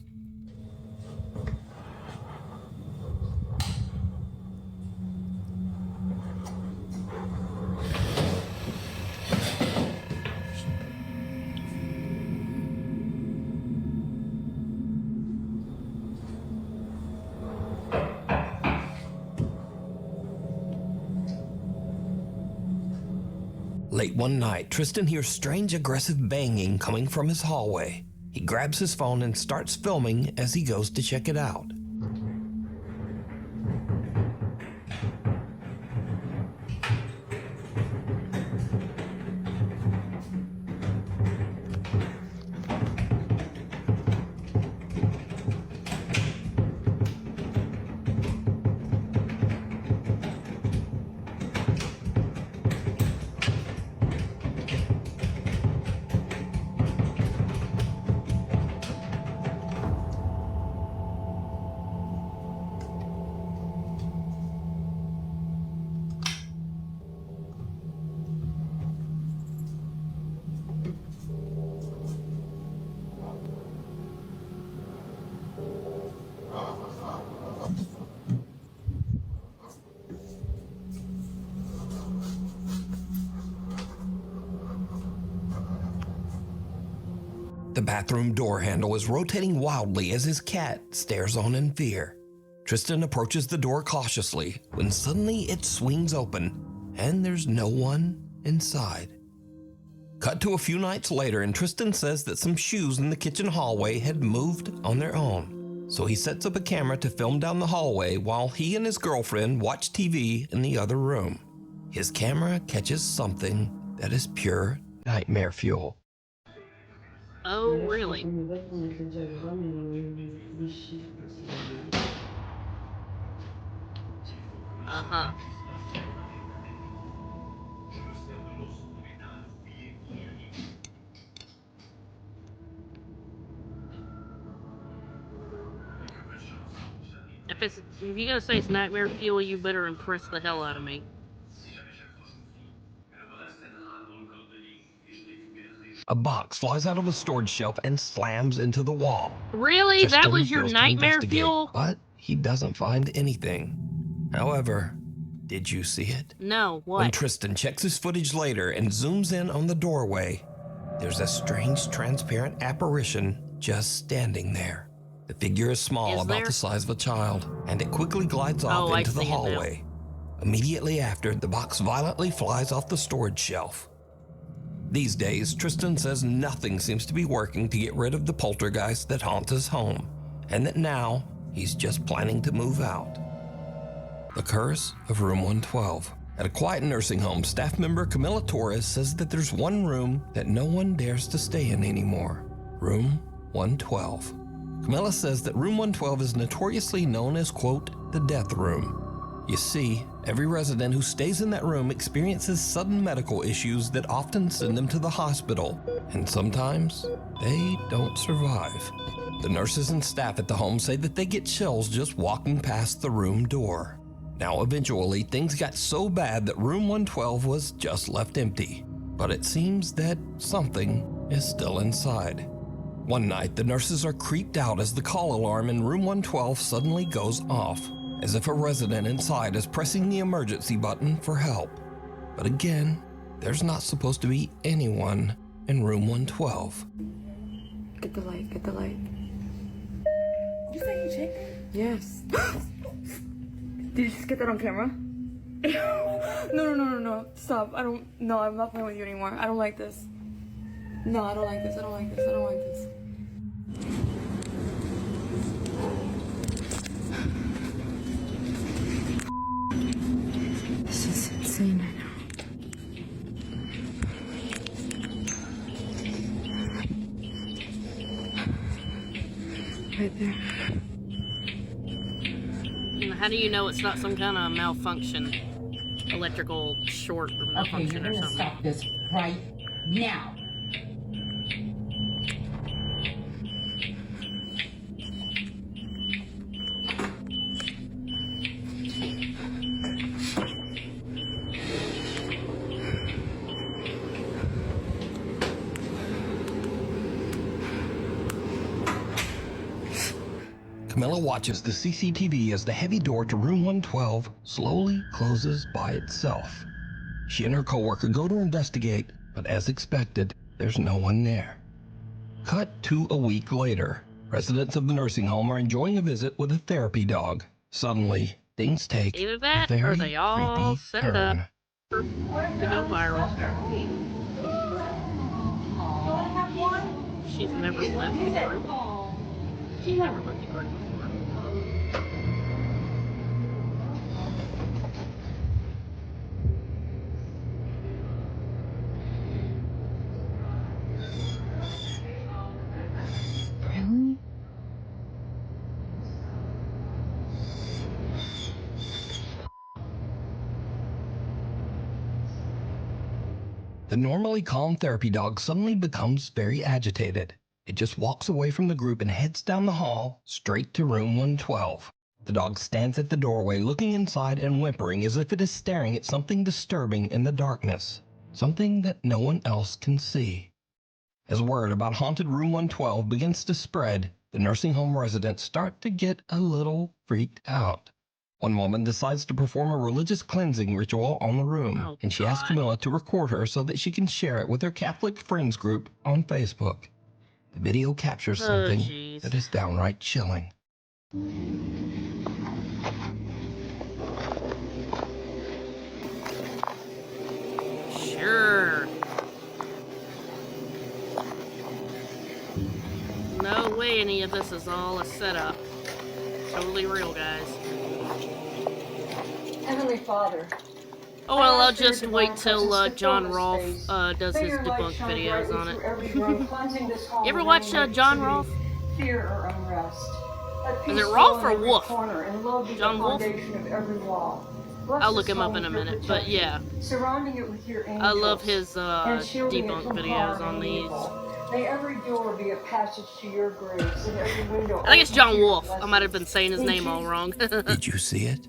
Late one night, Tristan hears strange aggressive banging coming from his hallway. He grabs his phone and starts filming as he goes to check it out. The bathroom door handle is rotating wildly as his cat stares on in fear. Tristan approaches the door cautiously when suddenly it swings open and there's no one inside. Cut to a few nights later, and Tristan says that some shoes in the kitchen hallway had moved on their own. So he sets up a camera to film down the hallway while he and his girlfriend watch TV in the other room. His camera catches something that is pure nightmare fuel. Oh, really? Uh-huh. If you're gonna say it's nightmare fuel, you better impress the hell out of me. A box flies out of a storage shelf and slams into the wall. Really? Tristan That was your goes to nightmare investigate, fuel? but he doesn't find anything. However, did you see it? No, what? When Tristan checks his footage later and zooms in on the doorway, there's a strange transparent apparition just standing there. The figure is small, about the size of a child, and it quickly glides off into the hallway. Immediately after, the box violently flies off the storage shelf. These days, Tristan says nothing seems to be working to get rid of the poltergeist that haunts his home, and that now he's just planning to move out. The Curse of Room 112. At a quiet nursing home, staff member Camila Torres says that there's one room that no one dares to stay in anymore. Room 112. Camila says that Room 112 is notoriously known as, quote, the death room. You see, every resident who stays in that room experiences sudden medical issues that often send them to the hospital, and sometimes they don't survive. The nurses and staff at the home say that they get chills just walking past the room door. Now, eventually, things got so bad that room 112 was just left empty. But it seems that something is still inside. One night, the nurses are creeped out as the call alarm in room 112 suddenly goes off, as if a resident inside is pressing the emergency button for help. But again, there's not supposed to be anyone in room 112. Get the light, get the light. You say you checked it? Yes. Did you just get that on camera? No. Stop. No, I'm not playing with you anymore. I don't like this. No, I don't like this. I don't like this. I don't like this. This is insane right now. Right there. How do you know it's not some kind of malfunction? Electrical short or malfunction or something? Stop this right now. Camilla watches the CCTV as the heavy door to room 112 slowly closes by itself. She and her coworker go to investigate, but as expected, there's no one there. Cut to a week later. Residents of the nursing home are enjoying a visit with a therapy dog. Suddenly, things take Either a that, very or they all creepy set it up turn. to go viral. She's never left the group. She's never left the group before. Really? The normally calm therapy dog suddenly becomes very agitated. It just walks away from the group and heads down the hall, straight to room 112. The dog stands at the doorway looking inside and whimpering as if it is staring at something disturbing in the darkness. Something that no one else can see. As word about haunted room 112 begins to spread, the nursing home residents start to get a little freaked out. One woman decides to perform a religious cleansing ritual on the room, and she asks Camilla to record her so that she can share it with her Catholic friends group on Facebook. The video captures something that is downright chilling. Sure. No way any of this is all a setup. Totally real, guys. Heavenly Father. Oh well, I'll just wait till John Rolfe does his debunk videos on it. You ever watch John Rolfe? Fear or unrest. Is it Rolfe or Wolf? John Wolfe? I'll look him up in a minute, but yeah. Surrounding it with your angels, I love his debunk videos on these. May every door be a passage to your grace, and every window. I think it's John Wolfe. I might have been saying his name all wrong. Did you see it?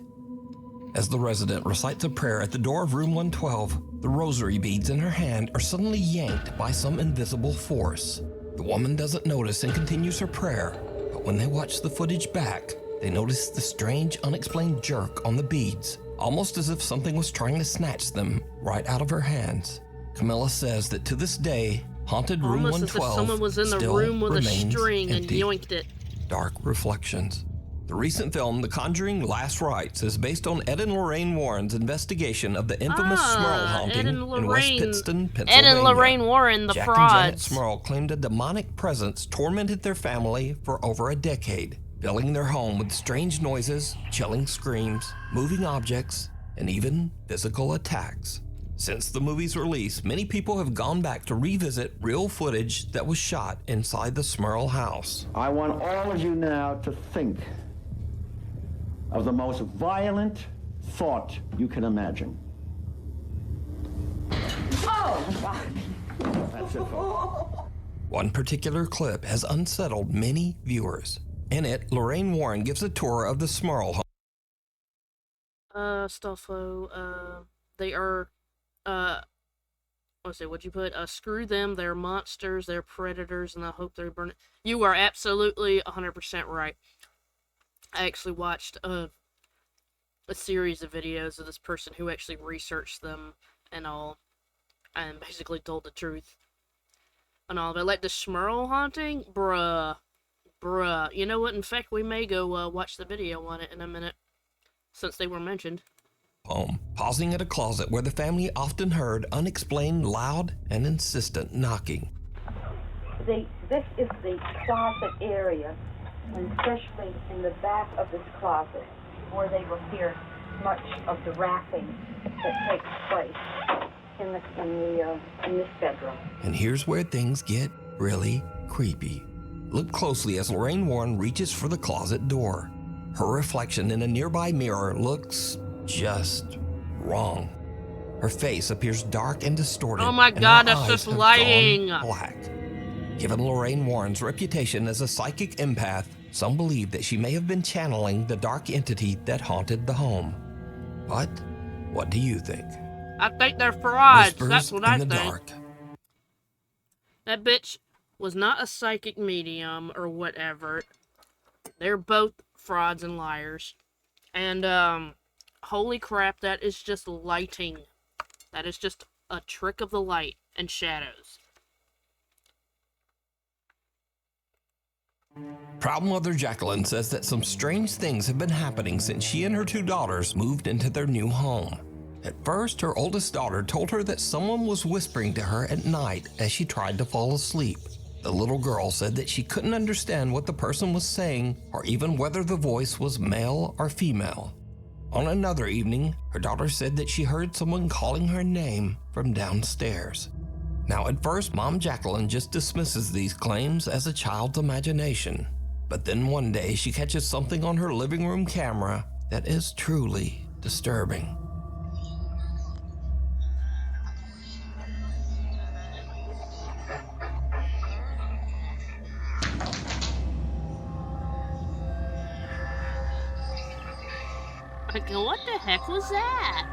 As the resident recites a prayer at the door of room 112, the rosary beads in her hand are suddenly yanked by some invisible force. The woman doesn't notice and continues her prayer, but when they watch the footage back, they notice the strange, unexplained jerk on the beads, almost as if something was trying to snatch them right out of her hands. Camilla says that to this day, haunted room Almost 112 as if someone was in the still room with a remains string empty. and yoinked it. Dark reflections. The recent film, The Conjuring Last Rites, is based on Ed and Lorraine Warren's investigation of the infamous Smurl haunting in West Pittston, Pennsylvania. Ed and Lorraine Warren, the Jack frauds. and Janet Smurl claimed a demonic presence tormented their family for over a decade, filling their home with strange noises, chilling screams, moving objects, and even physical attacks. Since the movie's release, many people have gone back to revisit real footage that was shot inside the Smurl house. I want all of you now to think of the most violent, thought you can imagine. Oh, God. That's it, folks. One particular clip has unsettled many viewers. In it, Lorraine Warren gives a tour of the Smurl home. Stolfo, they are, let's see, what'd you put? Screw them, they're monsters, they're predators, and I hope they burn it. You are absolutely 100% right. I actually watched a series of videos of this person who actually researched them and all, and basically told the truth and all. But like the Smurl haunting, bruh. You know what? In fact, we may go watch the video on it in a minute, since they were mentioned. Home, pausing at a closet where the family often heard unexplained, loud, and insistent knocking. This is the closet area, and especially in the back of this closet, where they will hear much of the rapping that takes place in this bedroom. And here's where things get really creepy. Look closely as Lorraine Warren reaches for the closet door. Her reflection in a nearby mirror looks just wrong. Her face appears dark and distorted. Oh my and God, her that's eyes just have lighting. gone black. Given Lorraine Warren's reputation as a psychic empath, some believe that she may have been channeling the dark entity that haunted the home. But what do you think? I think they're frauds. Whispers That's what I in the think. dark. That bitch was not a psychic medium or whatever. They're both frauds and liars. And, holy crap, that is just lighting. That is just a trick of the light and shadows. Proud mother Jacqueline says that some strange things have been happening since she and her two daughters moved into their new home. At first, her oldest daughter told her that someone was whispering to her at night as she tried to fall asleep. The little girl said that she couldn't understand what the person was saying or even whether the voice was male or female. On another evening, her daughter said that she heard someone calling her name from downstairs. Now, at first, Mom Jacqueline just dismisses these claims as a child's imagination. But then one day, she catches something on her living room camera that is truly disturbing. Like, what the heck was that?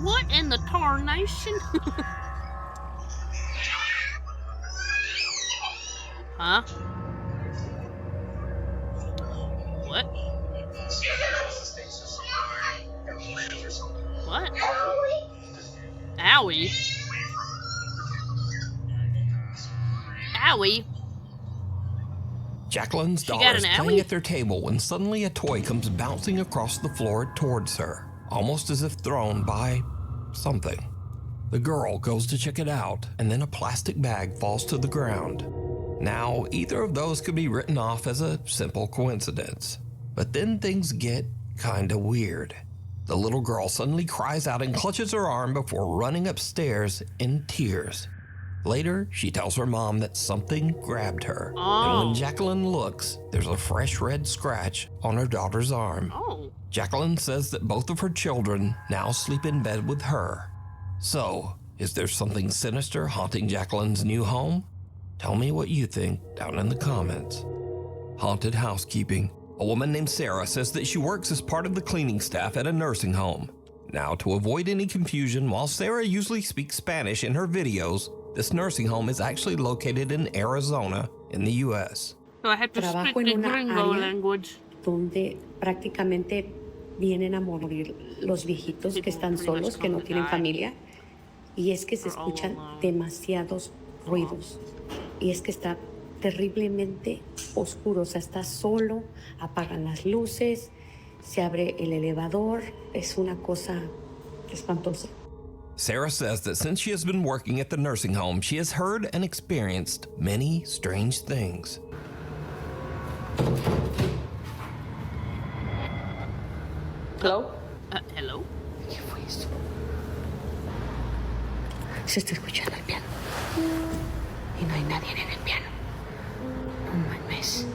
What in the tarnation? Huh? What? What? Owie? Owie? Jacqueline's daughter is playing at their table when suddenly a toy comes bouncing across the floor towards her, almost as if thrown by something. The girl goes to check it out, and then a plastic bag falls to the ground. Now, either of those could be written off as a simple coincidence. But then things get kinda weird. The little girl suddenly cries out and clutches her arm before running upstairs in tears. Later, she tells her mom that something grabbed her. And when Jacqueline looks, there's a fresh red scratch on her daughter's arm. Jacqueline says that both of her children now sleep in bed with her. So, is there something sinister haunting Jacqueline's new home? Tell me what you think down in the comments. Haunted housekeeping. A woman named Sarah says that she works as part of the cleaning staff at a nursing home. Now, to avoid any confusion, while Sarah usually speaks Spanish in her videos, this nursing home is actually located in Arizona in the U.S. So I have to speak the gringo language. Donde prácticamente vienen a morir los viejitos que están solos, que no tienen familia. Y es que se escuchan demasiados ruidos. Y es que está terriblemente oscuro. O sea, está solo, apagan las luces, se abre el elevador. Es una cosa espantosa. Sarah says that since she has been working at the nursing home, she has heard and experienced many strange things. Hello? Hello? ¿Qué fue eso? Se está escuchando el piano. Y no hay nadie en el piano. No mames.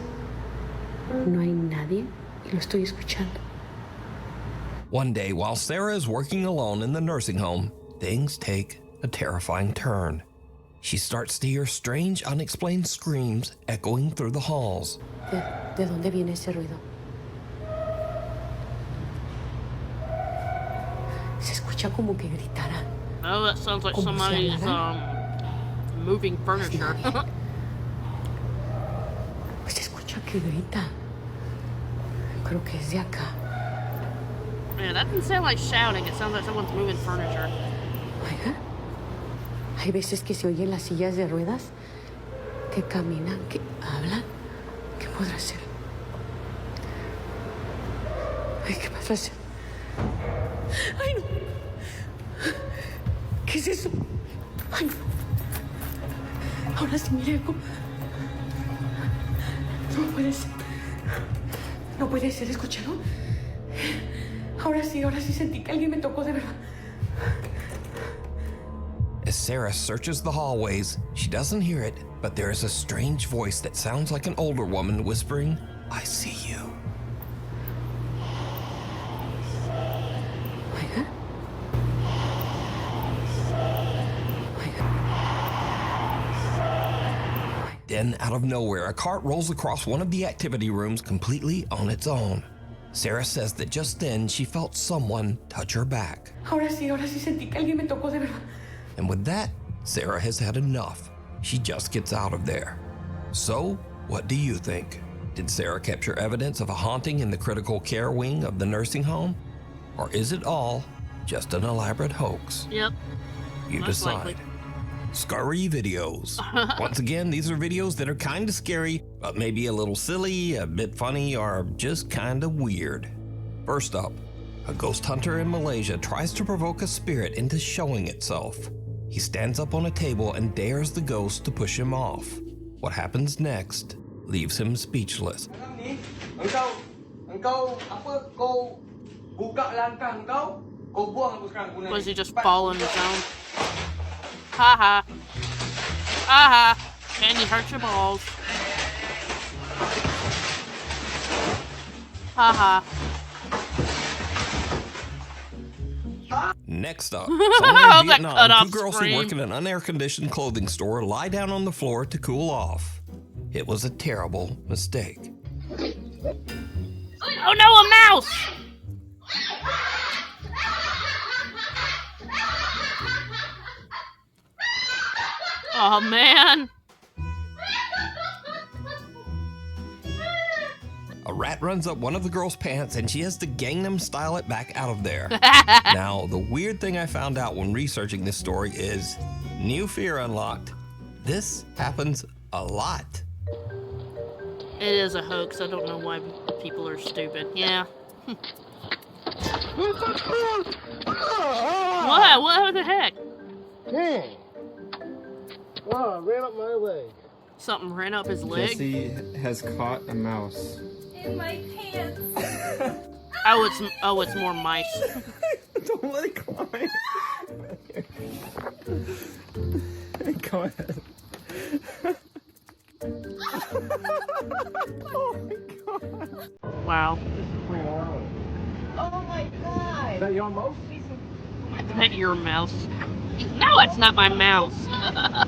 No hay nadie y lo estoy escuchando. One day, while Sarah is working alone in the nursing home, things take a terrifying turn. She starts to hear strange, unexplained screams echoing through the halls. ¿De dónde viene ese ruido? Se escucha como que gritara. Oh, that sounds like somebody's moving furniture. Se escucha que grita. Creo que es de acá. Yeah, that doesn't sound like shouting. It sounds like someone's moving furniture. Oiga, hay veces que se oyen las sillas de ruedas que caminan, que hablan. ¿Qué podrá ser? Ay, ¿qué podrá ser? ¡Ay, no! ¿Qué es eso? ¡Ay, no! Ahora sí, mire cómo... No puede ser. No puede ser, ¿escucharon? Ahora sí sentí que alguien me tocó de verdad. As Sarah searches the hallways, she doesn't hear it, but there is a strange voice that sounds like an older woman whispering, "I see you." Oiga. Then, out of nowhere, a cart rolls across one of the activity rooms completely on its own. Sarah says that just then she felt someone touch her back. Ahora sí sentí que alguien me tocó de verdad. And with that, Sarah has had enough. She just gets out of there. So, what do you think? Did Sarah capture evidence of a haunting in the critical care wing of the nursing home? Or is it all just an elaborate hoax? Yep. You Most decide. likely. Scary videos. Once again, these are videos that are kind of scary, but maybe a little silly, a bit funny, or just kind of weird. First up, a ghost hunter in Malaysia tries to provoke a spirit into showing itself. He stands up on a table and dares the ghost to push him off. What happens next leaves him speechless. Was he just falling his own? Ha ha. Ha ha. And you hurt your balls. Ha ha. Next up, somewhere in That Vietnam, cut-off two girls who scream. work in an unair-conditioned clothing store lie down on the floor to cool off. It was a terrible mistake. Oh no, a mouse! Oh man. A rat runs up one of the girls' pants and she has to Gangnam style it back out of there. Now, the weird thing I found out when researching this story is new fear unlocked. This happens a lot. It is a hoax. I don't know why people are stupid. Yeah. What? What the heck? Dang. Oh, ran up my leg. Something ran up his leg? Jesse has caught a mouse. In my pants. Oh, it's more mice. Don't let it climb. Go ahead. Oh my god. Wow. Oh my god. Is that your mouse? Is that your mouse? No, it's not my mouse. Oh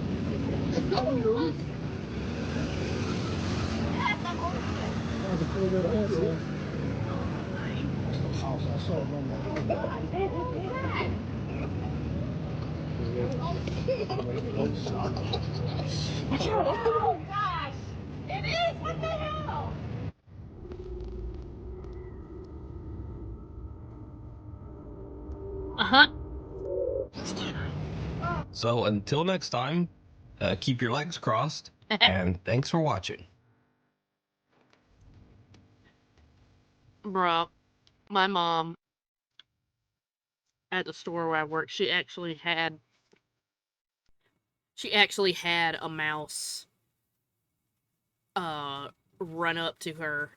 gosh. It is. What the hell? Uh-huh. So until next time, keep your legs crossed, and thanks for watching. Bruh, my mom at the store where I work, she actually had a mouse run up to her,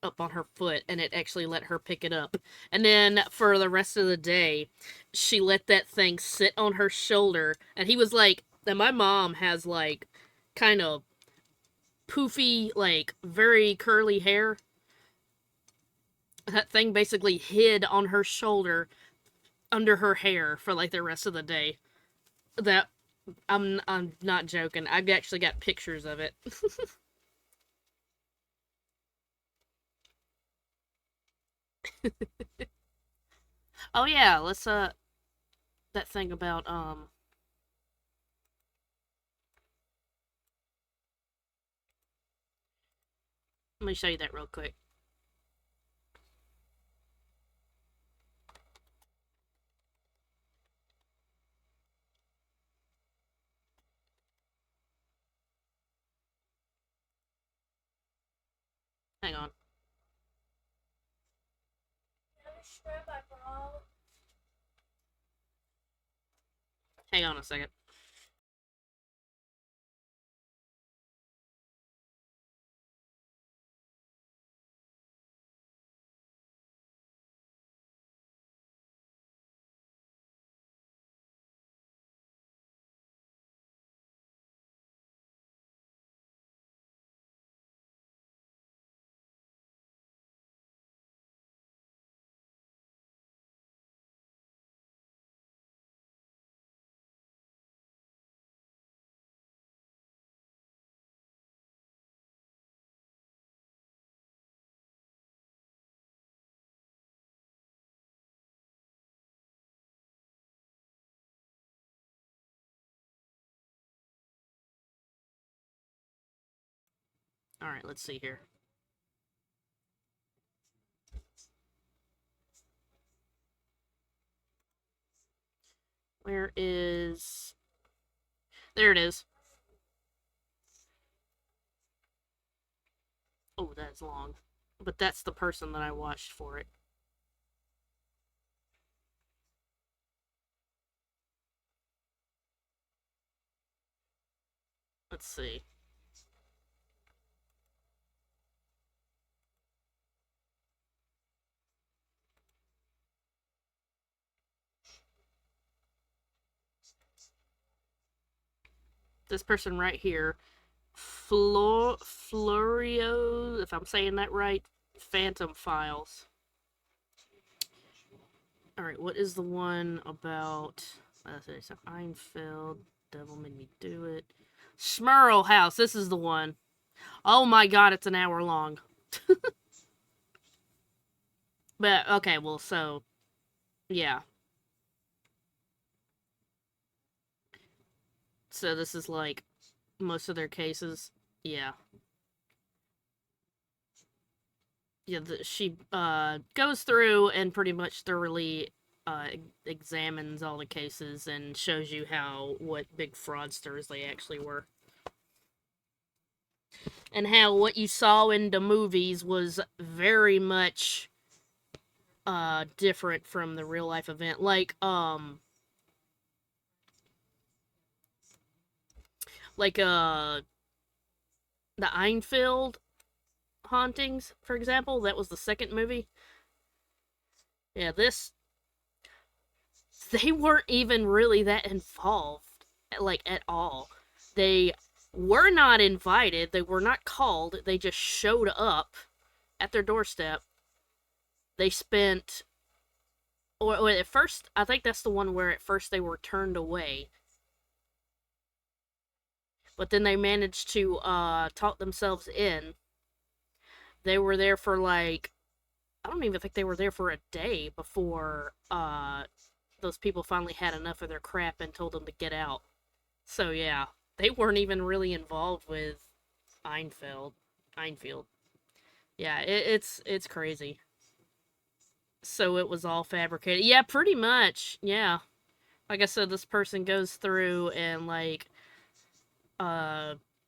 up on her foot, and it actually let her pick it up. And then for the rest of the day, she let that thing sit on her shoulder, and he was like, and my mom has like kind of poofy, like, very curly hair. That thing basically hid on her shoulder under her hair for, like, the rest of the day. That, I'm not joking. I've actually got pictures of it. Oh yeah, let's, that thing about, let me show you that real quick. Hang on. Hang on a second. Alright, let's see here. Where is... There it is. Oh, that's long. But that's the person that I watched for it. Let's see. This person right here, Florio, if I'm saying that right, Phantom Files. Alright, what is the one about... Let's see, so Einfeld, Devil Made Me Do It. Smurl House, this is the one. Oh my god, it's an hour long. But, okay, well, so... Yeah. So this is, like, most of their cases. Yeah. Yeah, she goes through and pretty much thoroughly examines all the cases and shows you what big fraudsters they actually were. And how what you saw in the movies was very much different from the real life event. Like the Einfeld hauntings, for example, that was the second movie. Yeah, they weren't even really that involved, like, at all. They were not invited, they were not called, they just showed up at their doorstep. They spent, or at first, I think that's the one where at first they were turned away. But then they managed to talk themselves in. They were there for, like, I don't even think they were there for a day before those people finally had enough of their crap and told them to get out. So yeah, they weren't even really involved with Einfeld. Yeah, it's crazy. So it was all fabricated. Yeah, pretty much. Yeah. Like I said, this person goes through and, like,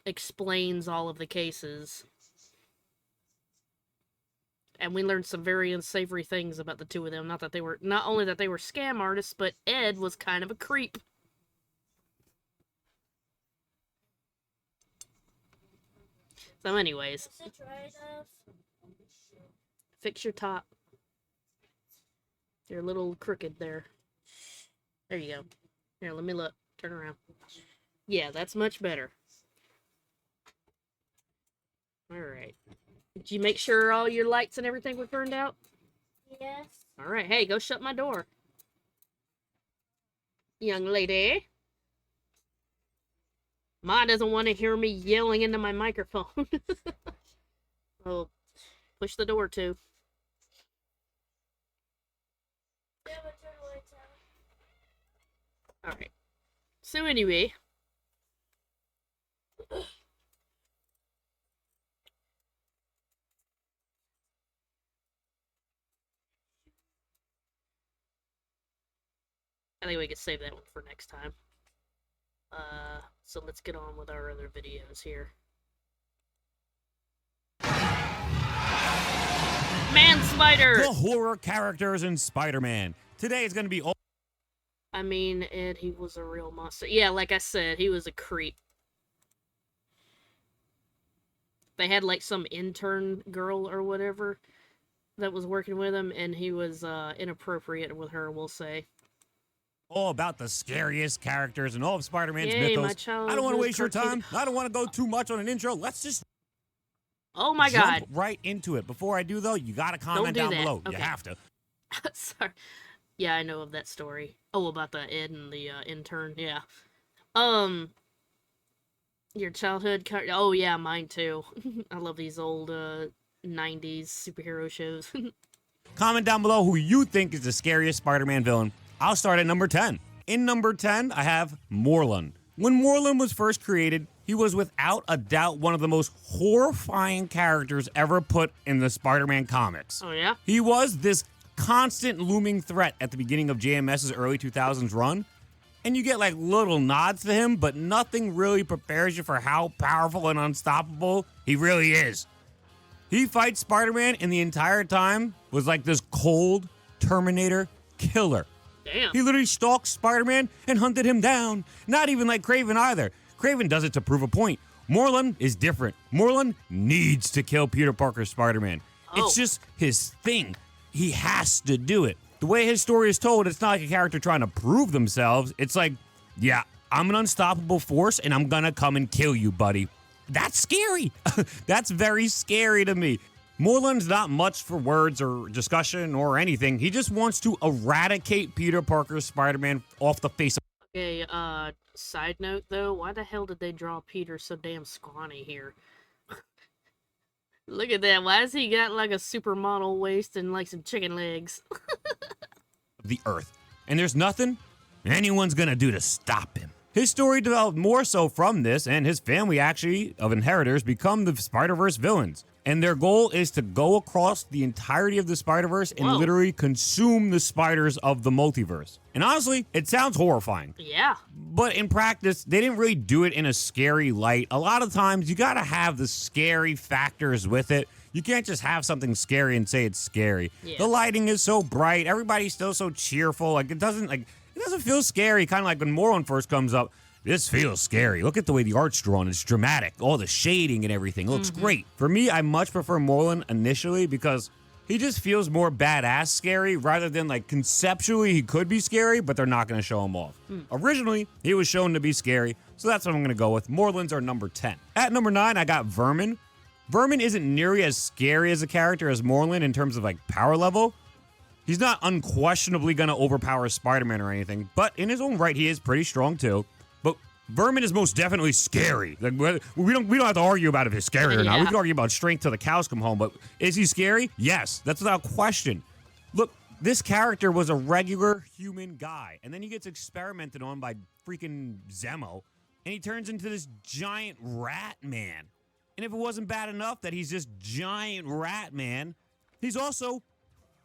explains all of the cases. And we learned some very unsavory things about the two of them. Not only that they were scam artists, but Ed was kind of a creep. So anyways. Fix your top. You're a little crooked there. There you go. Here, let me look. Turn around. Yeah, that's much better. Did you make sure all your lights and everything were turned out? Yes. All right. Hey, go shut my door. Young lady. Ma doesn't want to hear me yelling into my microphone. Oh, push the door too. All right. So anyway. I think we could save that one for next time. So let's get on with our other videos here. Man Spider! The horror characters in Spider-Man. Today is going to be... I mean, Ed, he was a real monster. Yeah, like I said, he was a creep. They had, like, some intern girl or whatever that was working with him, and he was inappropriate with her, we'll say. All about the scariest characters in all of Spider-Man's Yay, mythos. I don't want to waste your cartoon. time. I don't want to go too much on an intro. Let's just oh my god, jump right into it. Before I do, though, you got to comment down below. Okay. You have to. Sorry. Yeah, I know of that story. Oh, about the Ed and the intern. Yeah. Your childhood oh yeah, mine too. I love these old 90s superhero shows. Comment down below who you think is the scariest Spider-Man villain. I'll start at number 10. In number 10, I have Morlun. When Morlun was first created, he was without a doubt one of the most horrifying characters ever put in the Spider-Man comics. Oh yeah? He was this constant looming threat at the beginning of JMS's early 2000s run, and you get like little nods to him, but nothing really prepares you for how powerful and unstoppable he really is. He fights Spider-Man, and the entire time was like this cold Terminator killer. Damn. He literally stalked Spider-Man and hunted him down. Not even like Kraven either. Kraven does it to prove a point. Morlun is different. Morlun needs to kill Peter Parker's Spider-Man. It's just his thing. He has to do it. The way his story is told, it's not like a character trying to prove themselves. It's like, yeah, I'm an unstoppable force, and I'm gonna come and kill you, buddy. That's scary. That's very scary to me. Morlun's not much for words or discussion or anything. He just wants to eradicate Peter Parker's Spider-Man off the face of... Okay, side note though, why the hell did they draw Peter so damn scrawny here? Look at that, why has he got like a supermodel waist and like some chicken legs? the Earth. And there's nothing anyone's gonna do to stop him. His story developed more so from this, and his family actually, of inheritors, become the Spider-Verse villains. And their goal is to go across the entirety of the Spider-Verse and literally consume the spiders of the multiverse. And honestly, it sounds horrifying. Yeah. But in practice, they didn't really do it in a scary light. A lot of times, you gotta have the scary factors with it. You can't just have something scary and say it's scary. Yeah. The lighting is so bright. Everybody's still so cheerful. Like, it doesn't feel scary. Kind of like when Morlun first comes up. This feels scary. Look at the way the art's drawn. It's dramatic. All the shading and everything. It looks great. For me, I much prefer Morlun initially because he just feels more badass scary rather than like conceptually he could be scary, but they're not going to show him off. Originally, he was shown to be scary, so that's what I'm going to go with. Morlun's are number 10. At number 9, I got Vermin. Vermin isn't nearly as scary as a character as Morlun in terms of like power level. He's not unquestionably going to overpower Spider-Man or anything, but in his own right, he is pretty strong too. But Vermin is most definitely scary. Like, we don't have to argue about if he's scary or not. We can argue about strength till the cows come home, but is he scary? Yes, that's without question. Look, this character was a regular human guy, and then he gets experimented on by freaking Zemo, and he turns into this giant rat man. And if it wasn't bad enough that he's this giant rat man, he's also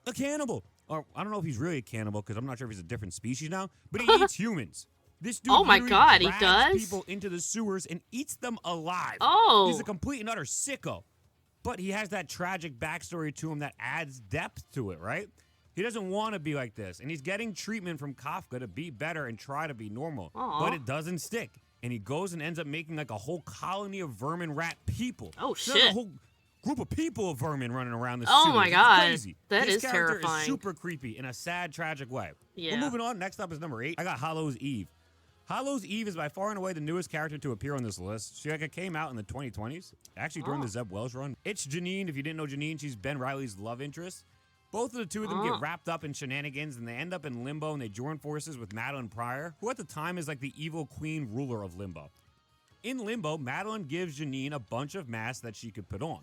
a cannibal. Or I don't know if he's really a cannibal, because I'm not sure if he's a different species now, but he eats humans. This dude oh my god, he drags does? people into the sewers and eats them alive. Oh. He's a complete and utter sicko. But he has that tragic backstory to him that adds depth to it, right? He doesn't want to be like this. And he's getting treatment from Kafka to be better and try to be normal. Aww. But it doesn't stick. And he goes and ends up making like a whole colony of vermin rat people. Oh, So shit. a whole group of people of vermin running around the Oh sewers. my It's god. crazy. That this is character terrifying. is super creepy in a sad, tragic way. Yeah. We're moving on. Next up is number 8. I got Hollow's Eve. Hallows' Eve is by far and away the newest character to appear on this list. She came out in the 2020s, actually during the Zeb Wells run. It's Janine. If you didn't know Janine, she's Ben Reilly's love interest. Both of the two of them get wrapped up in shenanigans, and they end up in limbo, and they join forces with Madeline Pryor, who at the time is like the evil queen ruler of limbo. In limbo, Madeline gives Janine a bunch of masks that she could put on.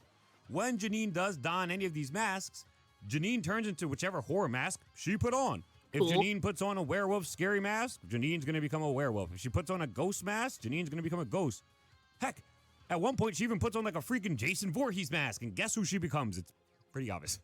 When Janine does don any of these masks, Janine turns into whichever horror mask she put on. If Janine puts on a werewolf scary mask, Janine's going to become a werewolf. If she puts on a ghost mask, Janine's going to become a ghost. Heck, at one point, she even puts on like a freaking Jason Voorhees mask, and guess who she becomes? It's pretty obvious.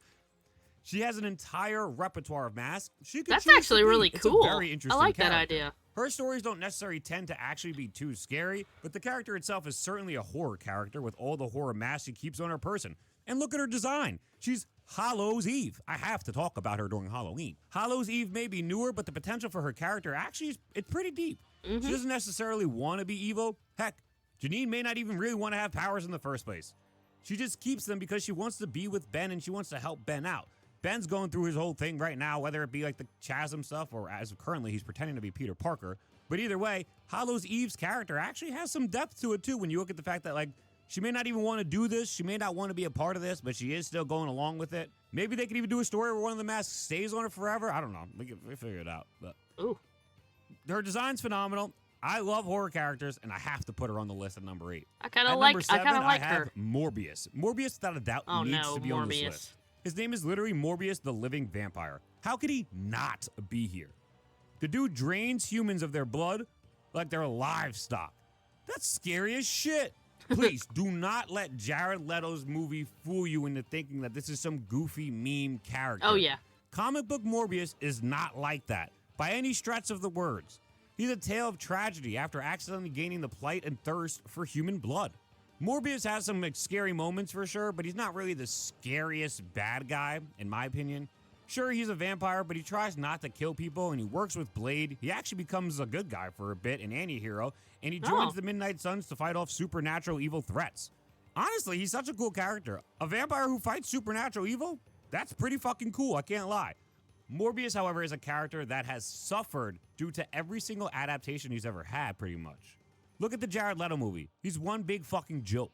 She has an entire repertoire of masks. That's actually really cool. It's a very interesting I like character. that idea. Her stories don't necessarily tend to actually be too scary, but the character itself is certainly a horror character with all the horror masks she keeps on her person. And look at her design. She's Hallows' Eve. I have to talk about her during Halloween. Hallows' Eve may be newer, but the potential for her character actually it's pretty deep. She doesn't necessarily want to be evil. Heck, Janine may not even really want to have powers in the first place. She just keeps them because she wants to be with Ben and she wants to help Ben out. Ben's going through his whole thing right now, whether it be like the chasm stuff or as of currently he's pretending to be Peter Parker. But either way, Hallows' Eve's character actually has some depth to it too when you look at the fact that like she may not even want to do this, she may not want to be a part of this, but she is still going along with it. Maybe they could even do a story where one of the masks stays on her forever. I don't know. We figure it out. But her design's phenomenal. I love horror characters, and I have to put her on the list at number 8. I kind of like her. Morbius. Morbius, without a doubt, needs to be on this list. His name is literally Morbius the Living Vampire. How could he not be here? The dude drains humans of their blood like they're livestock. That's scary as shit. Please, do not let Jared Leto's movie fool you into thinking that this is some goofy meme character. Oh, yeah. Comic book Morbius is not like that, by any stretch of the words. He's a tale of tragedy after accidentally gaining the plight and thirst for human blood. Morbius has some scary moments for sure, but he's not really the scariest bad guy, in my opinion. Sure, he's a vampire, but he tries not to kill people, and he works with Blade. He actually becomes a good guy for a bit, an anti-hero, and he joins the Midnight Suns to fight off supernatural evil threats. Honestly, he's such a cool character. A vampire who fights supernatural evil? That's pretty fucking cool, I can't lie. Morbius, however, is a character that has suffered due to every single adaptation he's ever had, pretty much. Look at the Jared Leto movie. He's one big fucking joke.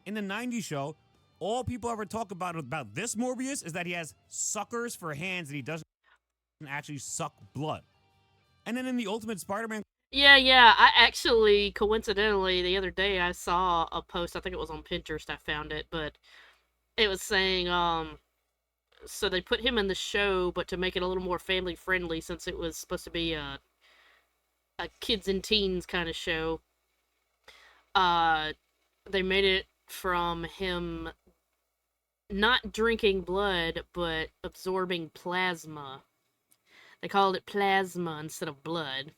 In the 90s show, all people ever talk about this Morbius is that he has suckers for hands and he doesn't actually suck blood. And then in the Ultimate Spider-Man... Yeah. I actually, coincidentally, the other day I saw a post, I think it was on Pinterest I found it, but it was saying, so they put him in the show, but to make it a little more family-friendly since it was supposed to be a kids and teens kind of show, they made it from him not drinking blood, but absorbing plasma. They called it plasma instead of blood.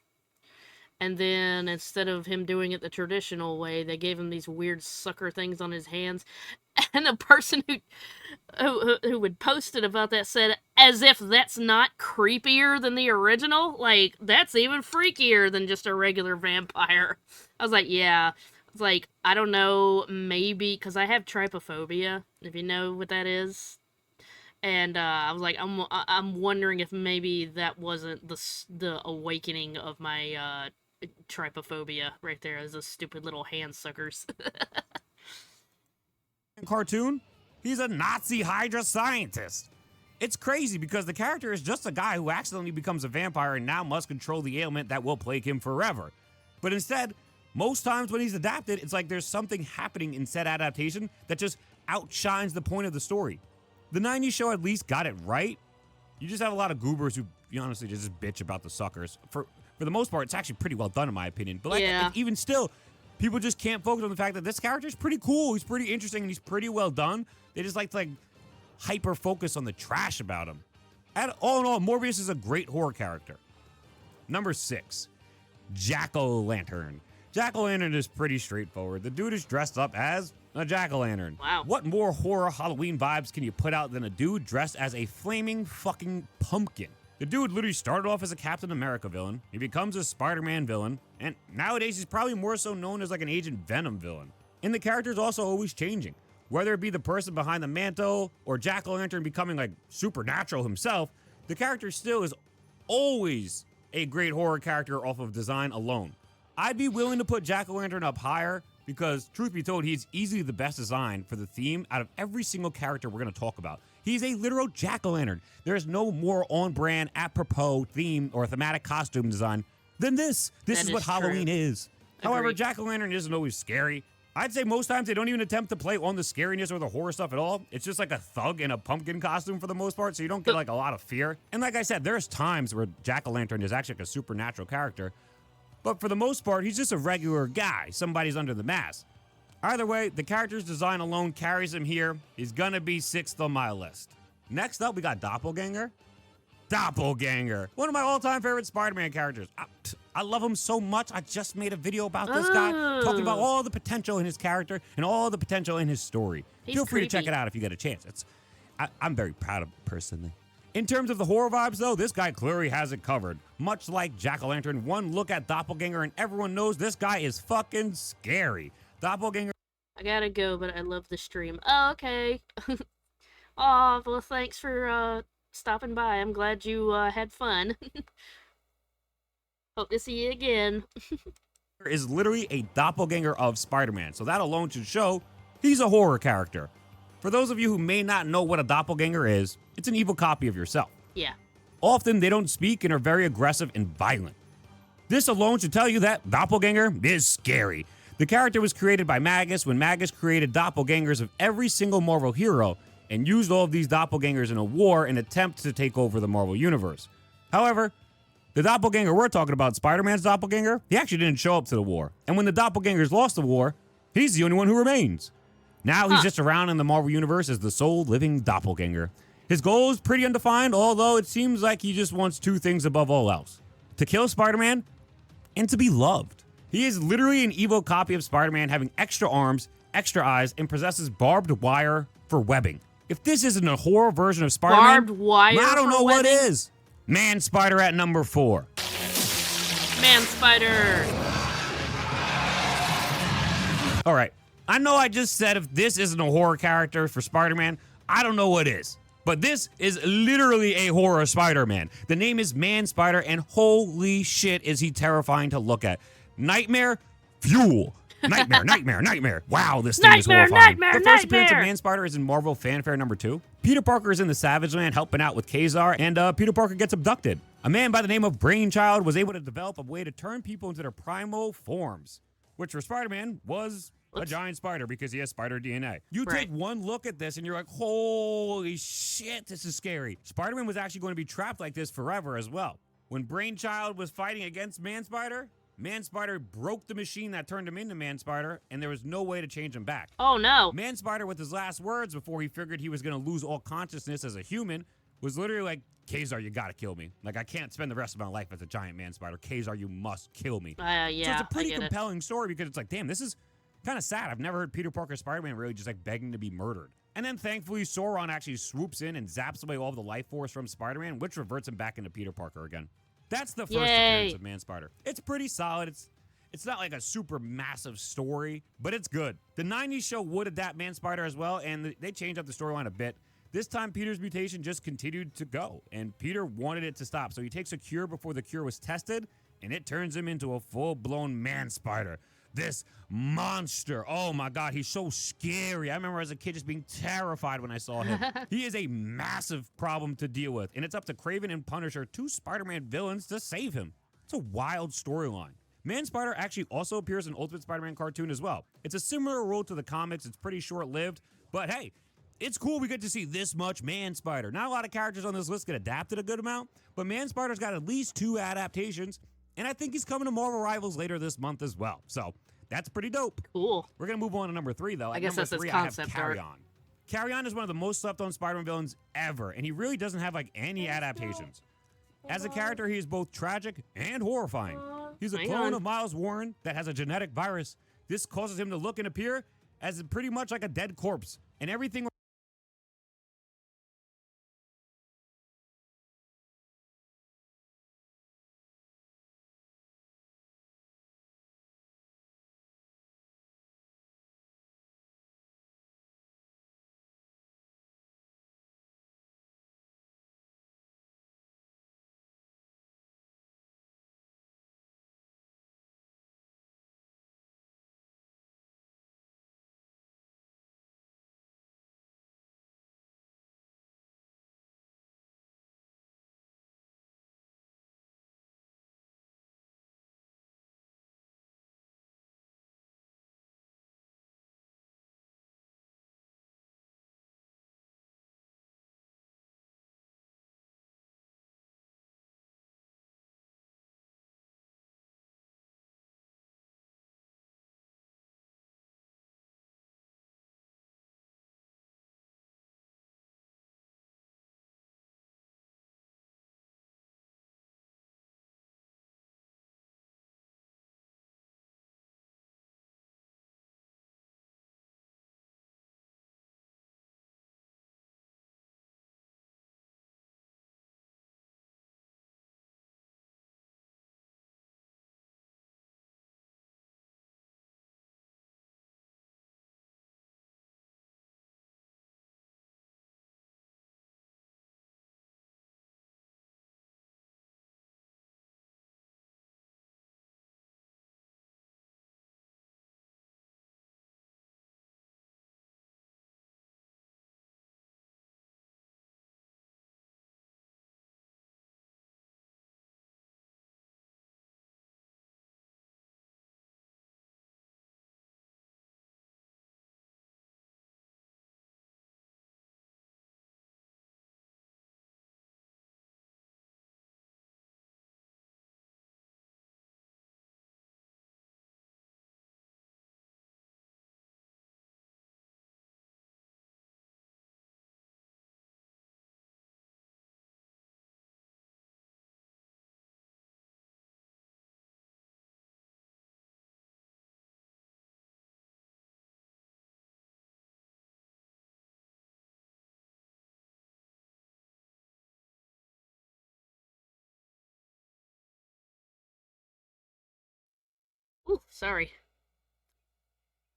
And then instead of him doing it the traditional way, they gave him these weird sucker things on his hands. And the person who would post it about that said, as if that's not creepier than the original. Like, that's even freakier than just a regular vampire. I was like, yeah. It's like, I don't know, maybe, because I have trypophobia, if you know what that is. And I was like, I'm wondering if maybe that wasn't the awakening of my trypophobia right there, as those stupid little hand suckers. Cartoon, he's a Nazi Hydra scientist. It's crazy because the character is just a guy who accidentally becomes a vampire and now must control the ailment that will plague him forever. But instead, most times when he's adapted, it's like there's something happening in said adaptation that just outshines the point of the story. The 90s show at least got it right. You just have a lot of goobers who honestly just bitch about the suckers. For the most part, it's actually pretty well done in my opinion. But even still, people just can't focus on the fact that this character is pretty cool. He's pretty interesting and he's pretty well done. They just like to hyper focus on the trash about him. And all in all, Morbius is a great horror character. Number 6, Jack-o'-lantern. Jack-o'-lantern is pretty straightforward. The dude is dressed up as a jack-o'-lantern. Wow. What more horror Halloween vibes can you put out than a dude dressed as a flaming fucking pumpkin? The dude literally started off as a Captain America villain. He becomes a Spider-Man villain. And nowadays he's probably more so known as like an Agent Venom villain. And the character's also always changing. Whether it be the person behind the mantle or Jack-o'-lantern becoming like supernatural himself, the character still is always a great horror character off of design alone. I'd be willing to put Jack-o'-lantern up higher because, truth be told, he's easily the best design for the theme out of every single character we're going to talk about. He's a literal jack-o'-lantern. There's no more on-brand, apropos theme or thematic costume design than this. This is what Halloween is. However, jack-o'-lantern isn't always scary. I'd say most times they don't even attempt to play on the scariness or the horror stuff at all. It's just like a thug in a pumpkin costume for the most part, so you don't get like a lot of fear. And like I said, there's times where Jack-o'-lantern is actually like a supernatural character. But for the most part, he's just a regular guy. Somebody's under the mask. Either way, the character's design alone carries him here. He's gonna be 6th on my list. Next up, we got Doppelganger. Doppelganger, one of my all-time favorite Spider-Man characters. I love him so much. I just made a video about this guy, talking about all the potential in his character and all the potential in his story. Feel free to check it out if you get a chance. I'm very proud of him personally. In terms of the horror vibes, though, this guy clearly has it covered. Much like Jack-o'-lantern, one look at Doppelganger and everyone knows this guy is fucking scary. Doppelganger. I gotta go, but I love the stream. Oh, okay. Aw, well, thanks for stopping by. I'm glad you had fun. Hope to see you again. Is literally a doppelganger of Spider-Man, so that alone should show he's a horror character. For those of you who may not know what a doppelganger is, it's an evil copy of yourself. Yeah. Often they don't speak and are very aggressive and violent. This alone should tell you that doppelganger is scary. The character was created by Magus when Magus created doppelgangers of every single Marvel hero and used all of these doppelgangers in a war in an attempt to take over the Marvel Universe. However, the doppelganger we're talking about, Spider-Man's doppelganger, he actually didn't show up to the war. And when the doppelgangers lost the war, he's the only one who remains. Now he's just around in the Marvel Universe as the sole living doppelganger. His goal is pretty undefined, although it seems like he just wants 2 things above all else: to kill Spider-Man and to be loved. He is literally an evil copy of Spider-Man, having extra arms, extra eyes, and possesses barbed wire for webbing. If this isn't a horror version of Spider-Man, Barbed wire I don't for know what webbing? is. Man Spider at number 4. Man Spider. All right. I know I just said if this isn't a horror character for Spider-Man, I don't know what is. But this is literally a horror Spider-Man. The name is Man Spider, and holy shit is he terrifying to look at. Nightmare, fuel. Nightmare, nightmare, nightmare. Wow, this thing is horrifying. The first appearance of Man Spider is in Marvel Fanfare number 2. Peter Parker is in the Savage Land helping out with Kazar, and Peter Parker gets abducted. A man by the name of Brainchild was able to develop a way to turn people into their primal forms, which for Spider-Man was a giant spider because he has spider DNA. You take one look at this and you're like, holy shit, this is scary. Spider-Man was actually going to be trapped like this forever as well. When Brainchild was fighting against Man Spider broke the machine that turned him into Man Spider, and there was no way to change him back. Oh no. Man Spider, with his last words before he figured he was going to lose all consciousness as a human, was literally like, Kazar, you gotta kill me. Like, I can't spend the rest of my life as a giant Man Spider. Kazar, you must kill me. Yeah, so it's a pretty compelling story because it's like, damn, this is kind of sad. I've never heard Peter Parker Spider-Man really just like begging to be murdered. And then thankfully Sauron actually swoops in and zaps away all of the life force from Spider-Man, which reverts him back into Peter Parker again. That's the first appearance of Man Spider. It's pretty solid. It's not like a super massive story, but it's good. The 90s show would adapt Man Spider as well, and they changed up the storyline a bit. This time, Peter's mutation just continued to go, and Peter wanted it to stop. So he takes a cure before the cure was tested, and it turns him into a full-blown Man Spider. This monster. Oh my God, he's so scary. I remember as a kid just being terrified when I saw him. He is a massive problem to deal with, and it's up to Kraven and Punisher, 2 Spider-Man villains, to save him. It's a wild storyline. Man Spider actually also appears in Ultimate Spider-Man cartoon as well. It's a similar role to the comics. It's pretty short-lived, but hey, it's cool we get to see this much Man Spider. Not a lot of characters on this list get adapted a good amount, but Man Spider's got at least 2 adaptations, and I think he's coming to Marvel Rivals later this month as well. So that's pretty dope. Cool. We're going to move on to number 3, though. I guess that's his concept art. Carry On. Carry On is one of the most slept on Spider-Man villains ever, and he really doesn't have like any adaptations. As a character, he is both tragic and horrifying. He's a clone of Miles Warren that has a genetic virus. This causes him to look and appear as pretty much like a dead corpse, and everything Ooh, sorry.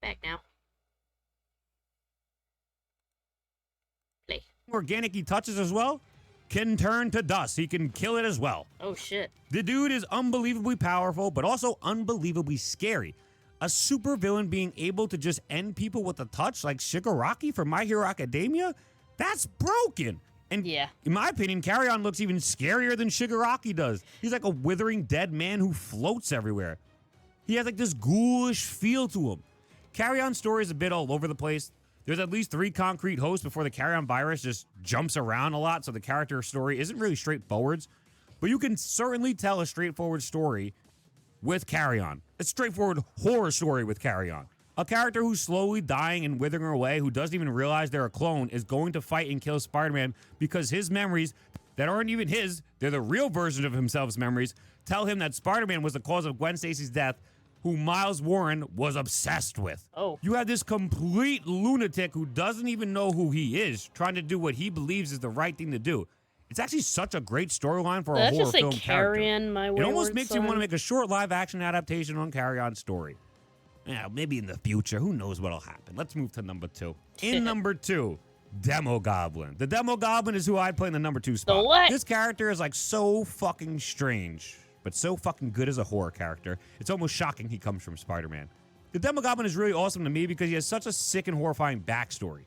Back now. Play. Organic he touches as well can turn to dust. He can kill it as well. Oh, shit. The dude is unbelievably powerful, but also unbelievably scary. A supervillain being able to just end people with a touch like Shigaraki from My Hero Academia? That's broken. And yeah, in my opinion, Carrion looks even scarier than Shigaraki does. He's like a withering dead man who floats everywhere. He has like this ghoulish feel to him. Carrion's story is a bit all over the place. There's at least 3 concrete hosts before the Carrion virus just jumps around a lot, so the character story isn't really straightforward. But you can certainly tell a straightforward story with Carrion. A straightforward horror story with Carrion. A character who's slowly dying and withering away, who doesn't even realize they're a clone, is going to fight and kill Spider-Man because his memories, that aren't even his, they're the real version of himself's memories, tell him that Spider-Man was the cause of Gwen Stacy's death, who Miles Warren was obsessed with. Oh. You have this complete lunatic who doesn't even know who he is, trying to do what he believes is the right thing to do. It's actually such a great storyline for a horror film character. It almost makes you want to make a short live-action adaptation on Carrion's story. Yeah, maybe in the future. Who knows what'll happen? Let's move to number 2. In number 2, Demogoblin. The Demogoblin is who I'd play in the number 2 spot. The what? This character is like so fucking strange, but so fucking good as a horror character. It's almost shocking he comes from Spider-Man. The Demogoblin is really awesome to me because he has such a sick and horrifying backstory.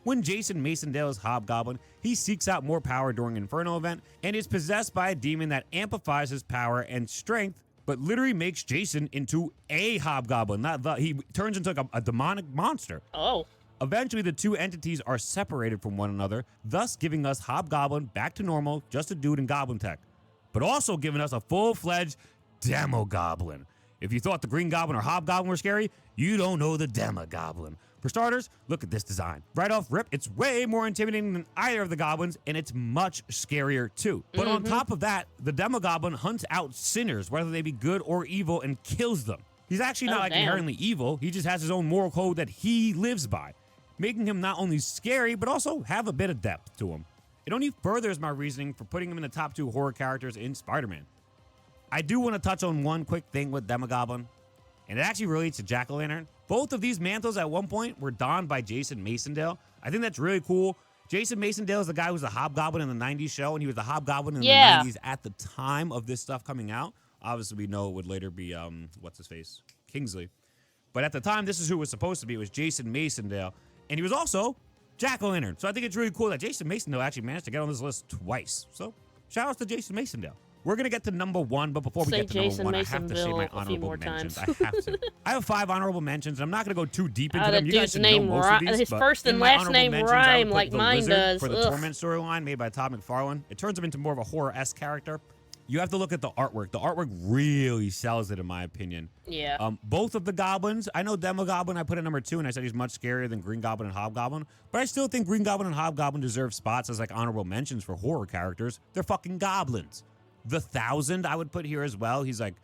When Jason Masondale is Hobgoblin, he seeks out more power during an Inferno event and is possessed by a demon that amplifies his power and strength, but literally makes Jason into a Hobgoblin. He turns into like a demonic monster. Oh. Eventually, the 2 entities are separated from one another, thus giving us Hobgoblin back to normal, just a dude in Goblin tech, but also giving us a full-fledged Demogoblin. If you thought the Green Goblin or Hobgoblin were scary, you don't know the Demogoblin. For starters, look at this design. Right off rip, it's way more intimidating than either of the goblins, and it's much scarier too. But on top of that, the Demogoblin hunts out sinners, whether they be good or evil, and kills them. He's actually not inherently evil, he just has his own moral code that he lives by, making him not only scary, but also have a bit of depth to him. It only furthers my reasoning for putting him in the top 2 horror characters in Spider-Man. I do want to touch on one quick thing with Demogoblin, and it actually relates to Jack-o'-lantern. Both of these mantles at one point were donned by Jason Masondale. I think that's really cool. Jason Masondale is the guy who was the Hobgoblin in the 90s show, and he was the Hobgoblin in the 90s at the time of this stuff coming out. Obviously, we know it would later be, what's-his-face? Kingsley. But at the time, this is who it was supposed to be. It was Jason Masondale, and he was also Jack-o'-lantern. So I think it's really cool that Jason Masondale actually managed to get on this list twice. So shout out to Jason Masondale. We're going to get to number 1, but before we get to Jason number 1, I have to say my honorable mentions. I have to. I have 5 honorable mentions, and I'm not going to go too deep into them. You guys should know most of these, his first and last name rhyme like mine does. For the Torment storyline made by Todd McFarlane, it turns him into more of a horror-esque character. You have to look at the artwork. The artwork really sells it, in my opinion. Yeah. Both of the goblins, I know Demogoblin I put at number 2, and I said he's much scarier than Green Goblin and Hobgoblin, but I still think Green Goblin and Hobgoblin deserve spots as like honorable mentions for horror characters. They're fucking goblins. The Thousand I would put here as well. He's like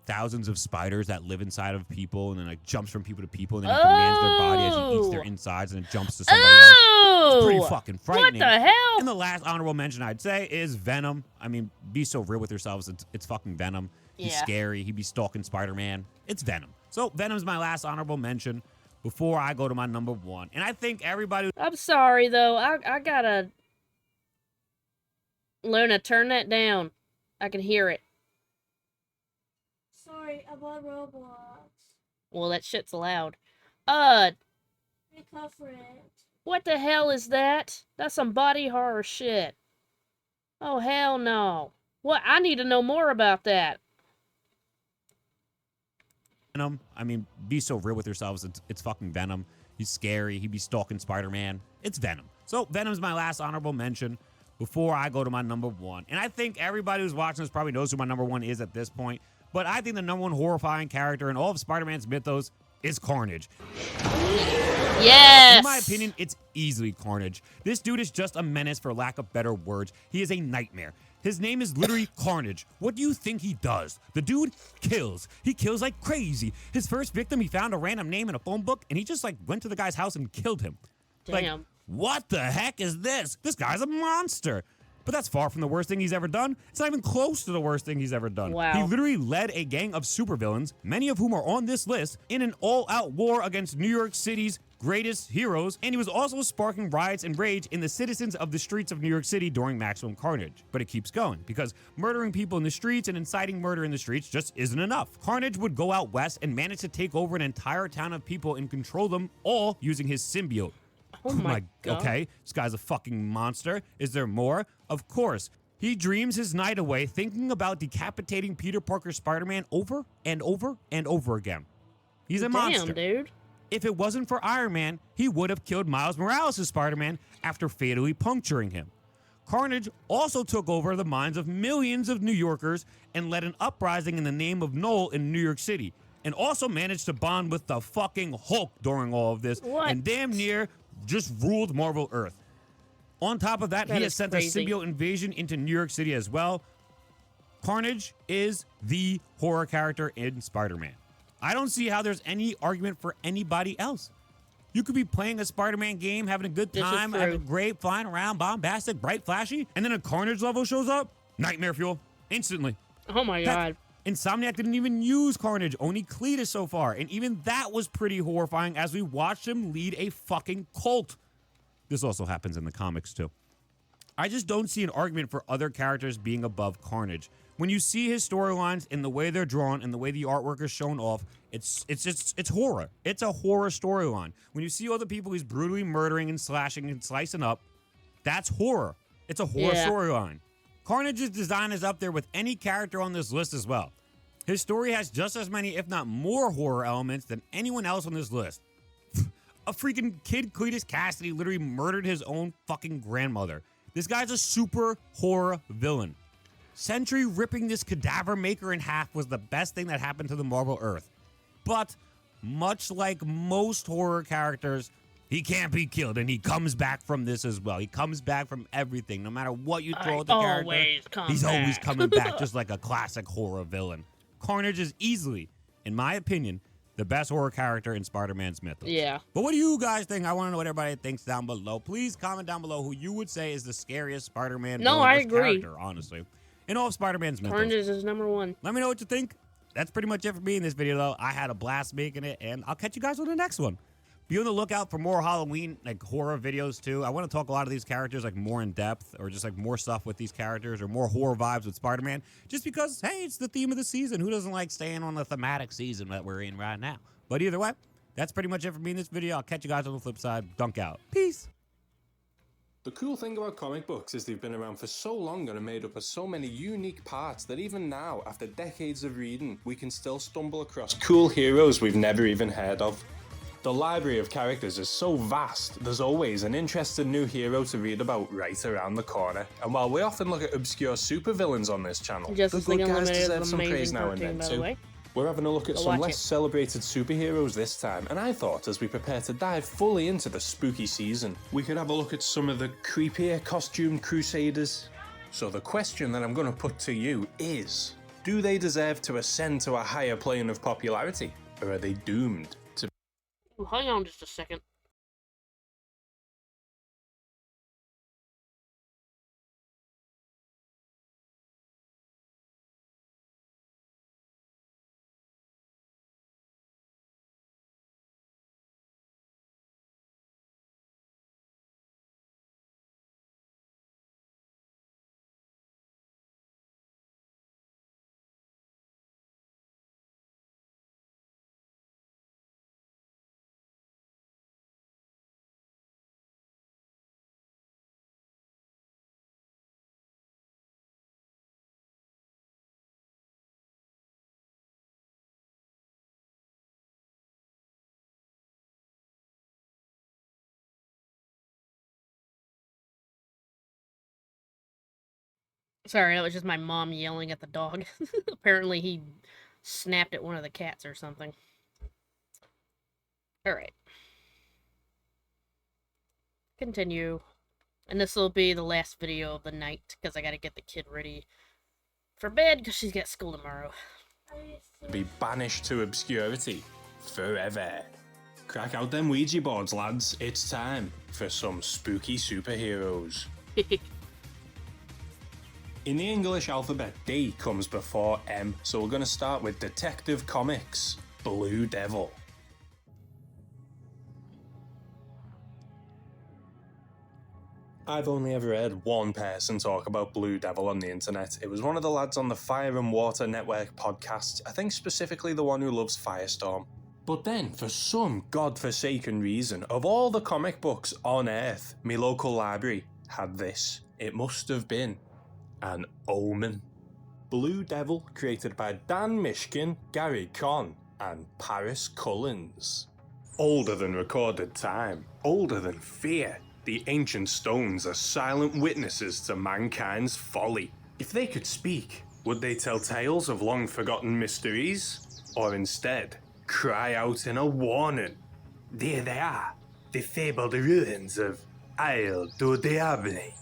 thousands of spiders that live inside of people and then like jumps from people to people and then he commands their body as he eats their insides and then jumps to somebody else. It's pretty fucking frightening. What the hell? And the last honorable mention I'd say is Venom. I mean, be so real with yourselves. It's fucking Venom. He's scary. He'd be stalking Spider-Man. It's Venom. So Venom's my last honorable mention before I go to my number 1. And I think everybody... I'm sorry, though. I gotta... Luna, turn that down. I can hear it. Sorry, I'm on Roblox. Well, that shit's loud. Recover it. What the hell is that? That's some body horror shit. Oh, hell no. What? I need to know more about that. Venom. I mean, be so real with yourselves. It's fucking Venom. He's scary. He'd be stalking Spider-Man. It's Venom. So Venom's my last honorable mention before I go to my number 1. And I think everybody who's watching this probably knows who my number 1 is at this point. But I think the number 1 horrifying character in all of Spider-Man's mythos is Carnage. Yes! In my opinion, it's easily Carnage. This dude is just a menace, for lack of better words. He is a nightmare. His name is literally Carnage. What do you think he does? The dude kills. He kills like crazy. His first victim, he found a random name in a phone book, and he just like went to the guy's house and killed him. Damn. Like, what the heck is this? This guy's a monster. But that's far from the worst thing he's ever done. It's not even close to the worst thing he's ever done. Wow. He literally led a gang of supervillains, many of whom are on this list, in an all-out war against New York City's greatest heroes, and he was also sparking riots and rage in the citizens of the streets of New York City during Maximum Carnage. But it keeps going, because murdering people in the streets and inciting murder in the streets just isn't enough. Carnage would go out west and manage to take over an entire town of people and control them all using his symbiote. Oh my God. Okay, this guy's a fucking monster. Is there more? Of course. He dreams his night away thinking about decapitating Peter Parker's Spider-Man over and over and over again. He's a monster. Damn, dude. If it wasn't for Iron Man, he would have killed Miles Morales' Spider-Man after fatally puncturing him. Carnage also took over the minds of millions of New Yorkers and led an uprising in the name of Noel in New York City, and also managed to bond with the fucking Hulk during all of this, and damn near just ruled Marvel Earth. On top of that, he has sent crazy. a symbiote invasion into New York City as well. Carnage is the horror character in Spider-Man. I don't see how there's any argument for anybody else. You could be playing a Spider-Man game, having a good time, having great, flying around, bombastic, bright, flashy, and then a Carnage level shows up. Nightmare fuel. Instantly. Oh my God. Insomniac didn't even use Carnage, only Cletus so far, and even that was pretty horrifying as we watched him lead a fucking cult. This also happens in the comics too. I just don't see an argument for other characters being above Carnage. When you see his storylines and the way they're drawn and the way the artwork is shown off, it's horror. It's a horror storyline. When you see all the people he's brutally murdering and slashing and slicing up, that's horror. It's a horror storyline. Carnage's design is up there with any character on this list as well. His story has just as many, if not more, horror elements than anyone else on this list. A freaking kid, Cletus Cassidy, literally murdered his own fucking grandmother. This guy's a super horror villain. Sentry ripping this cadaver maker in half was the best thing that happened to the Marvel Earth. But, much like most horror characters, he can't be killed, and he comes back from this as well. He comes back from everything. No matter what you throw at the character, he's always coming back, just like a classic horror villain. Carnage is easily, in my opinion, the best horror character in Spider-Man's mythos. Yeah. But what do you guys think? I want to know what everybody thinks down below. Please comment down below who you would say is the scariest Spider-Man character, honestly. In all of Spider-Man's mythos. Carnage is number one. Let me know what you think. That's pretty much it for me in this video, though. I had a blast making it, and I'll catch you guys on the next one. Be on the lookout for more Halloween, like, horror videos, too. I want to talk a lot of these characters, like, more in depth, or just, like, more stuff with these characters, or more horror vibes with Spider-Man, just because, hey, it's the theme of the season. Who doesn't like staying on the thematic season that we're in right now? But either way, that's pretty much it for me in this video. I'll catch you guys on the flip side. Dunk out. Peace. The cool thing about comic books is they've been around for so long and are made up of so many unique parts that even now, after decades of reading, we can still stumble across cool heroes we've never even heard of. The library of characters is so vast, there's always an interesting new hero to read about right around the corner. And while we often look at obscure supervillains on this channel, the good guys deserve some praise now and then too. We're having a look at some less celebrated superheroes this time, and I thought as we prepare to dive fully into the spooky season, we could have a look at some of the creepier costumed crusaders. So the question that I'm going to put to you is, do they deserve to ascend to a higher plane of popularity, or are they doomed to... Hang on just a second. Sorry, that was just my mom yelling at the dog. Apparently he snapped at one of the cats or something. Alright. Continue. And this will be the last video of the night, because I gotta get the kid ready for bed, because she's got school tomorrow. be banished to obscurity forever. Crack out them Ouija boards, lads. It's time for some spooky superheroes. In the English alphabet, D comes before M, so we're going to start with Detective Comics, Blue Devil. I've only ever heard one person talk about Blue Devil on the internet. It was one of the lads on the Fire and Water Network podcast, I think specifically the one who loves Firestorm. But then, for some godforsaken reason, of all the comic books on Earth, my local library had this. It must have been an omen. Blue Devil, created by Dan Mishkin, Gary Conn, and Paris Cullens. Older than recorded time, older than fear. The ancient stones are silent witnesses to mankind's folly. If they could speak, would they tell tales of long-forgotten mysteries? Or instead, cry out in a warning? There they are, the fabled ruins of Isle du Diable,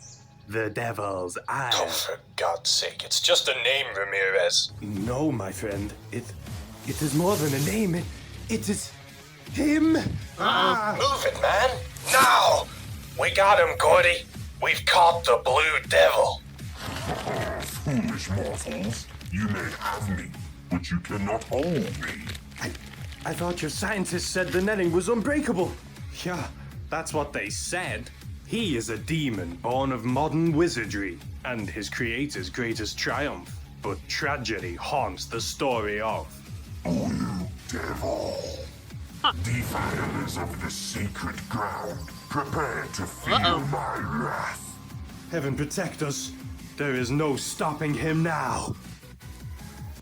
the Devil's Isle. Oh, for God's sake, it's just a name, Ramirez. No, my friend, it is more than a name. It is him. Move it, man, now! We got him, Gordy. We've caught the Blue Devil. Foolish mortals, you may have me, but you cannot hold me. I thought your scientists said the netting was unbreakable. Yeah, that's what they said. He is a demon born of modern wizardry, and his creator's greatest triumph. But tragedy haunts the story of Blue Devil. Defilers of the sacred ground, prepare to feel my wrath. Heaven protect us. There is no stopping him now.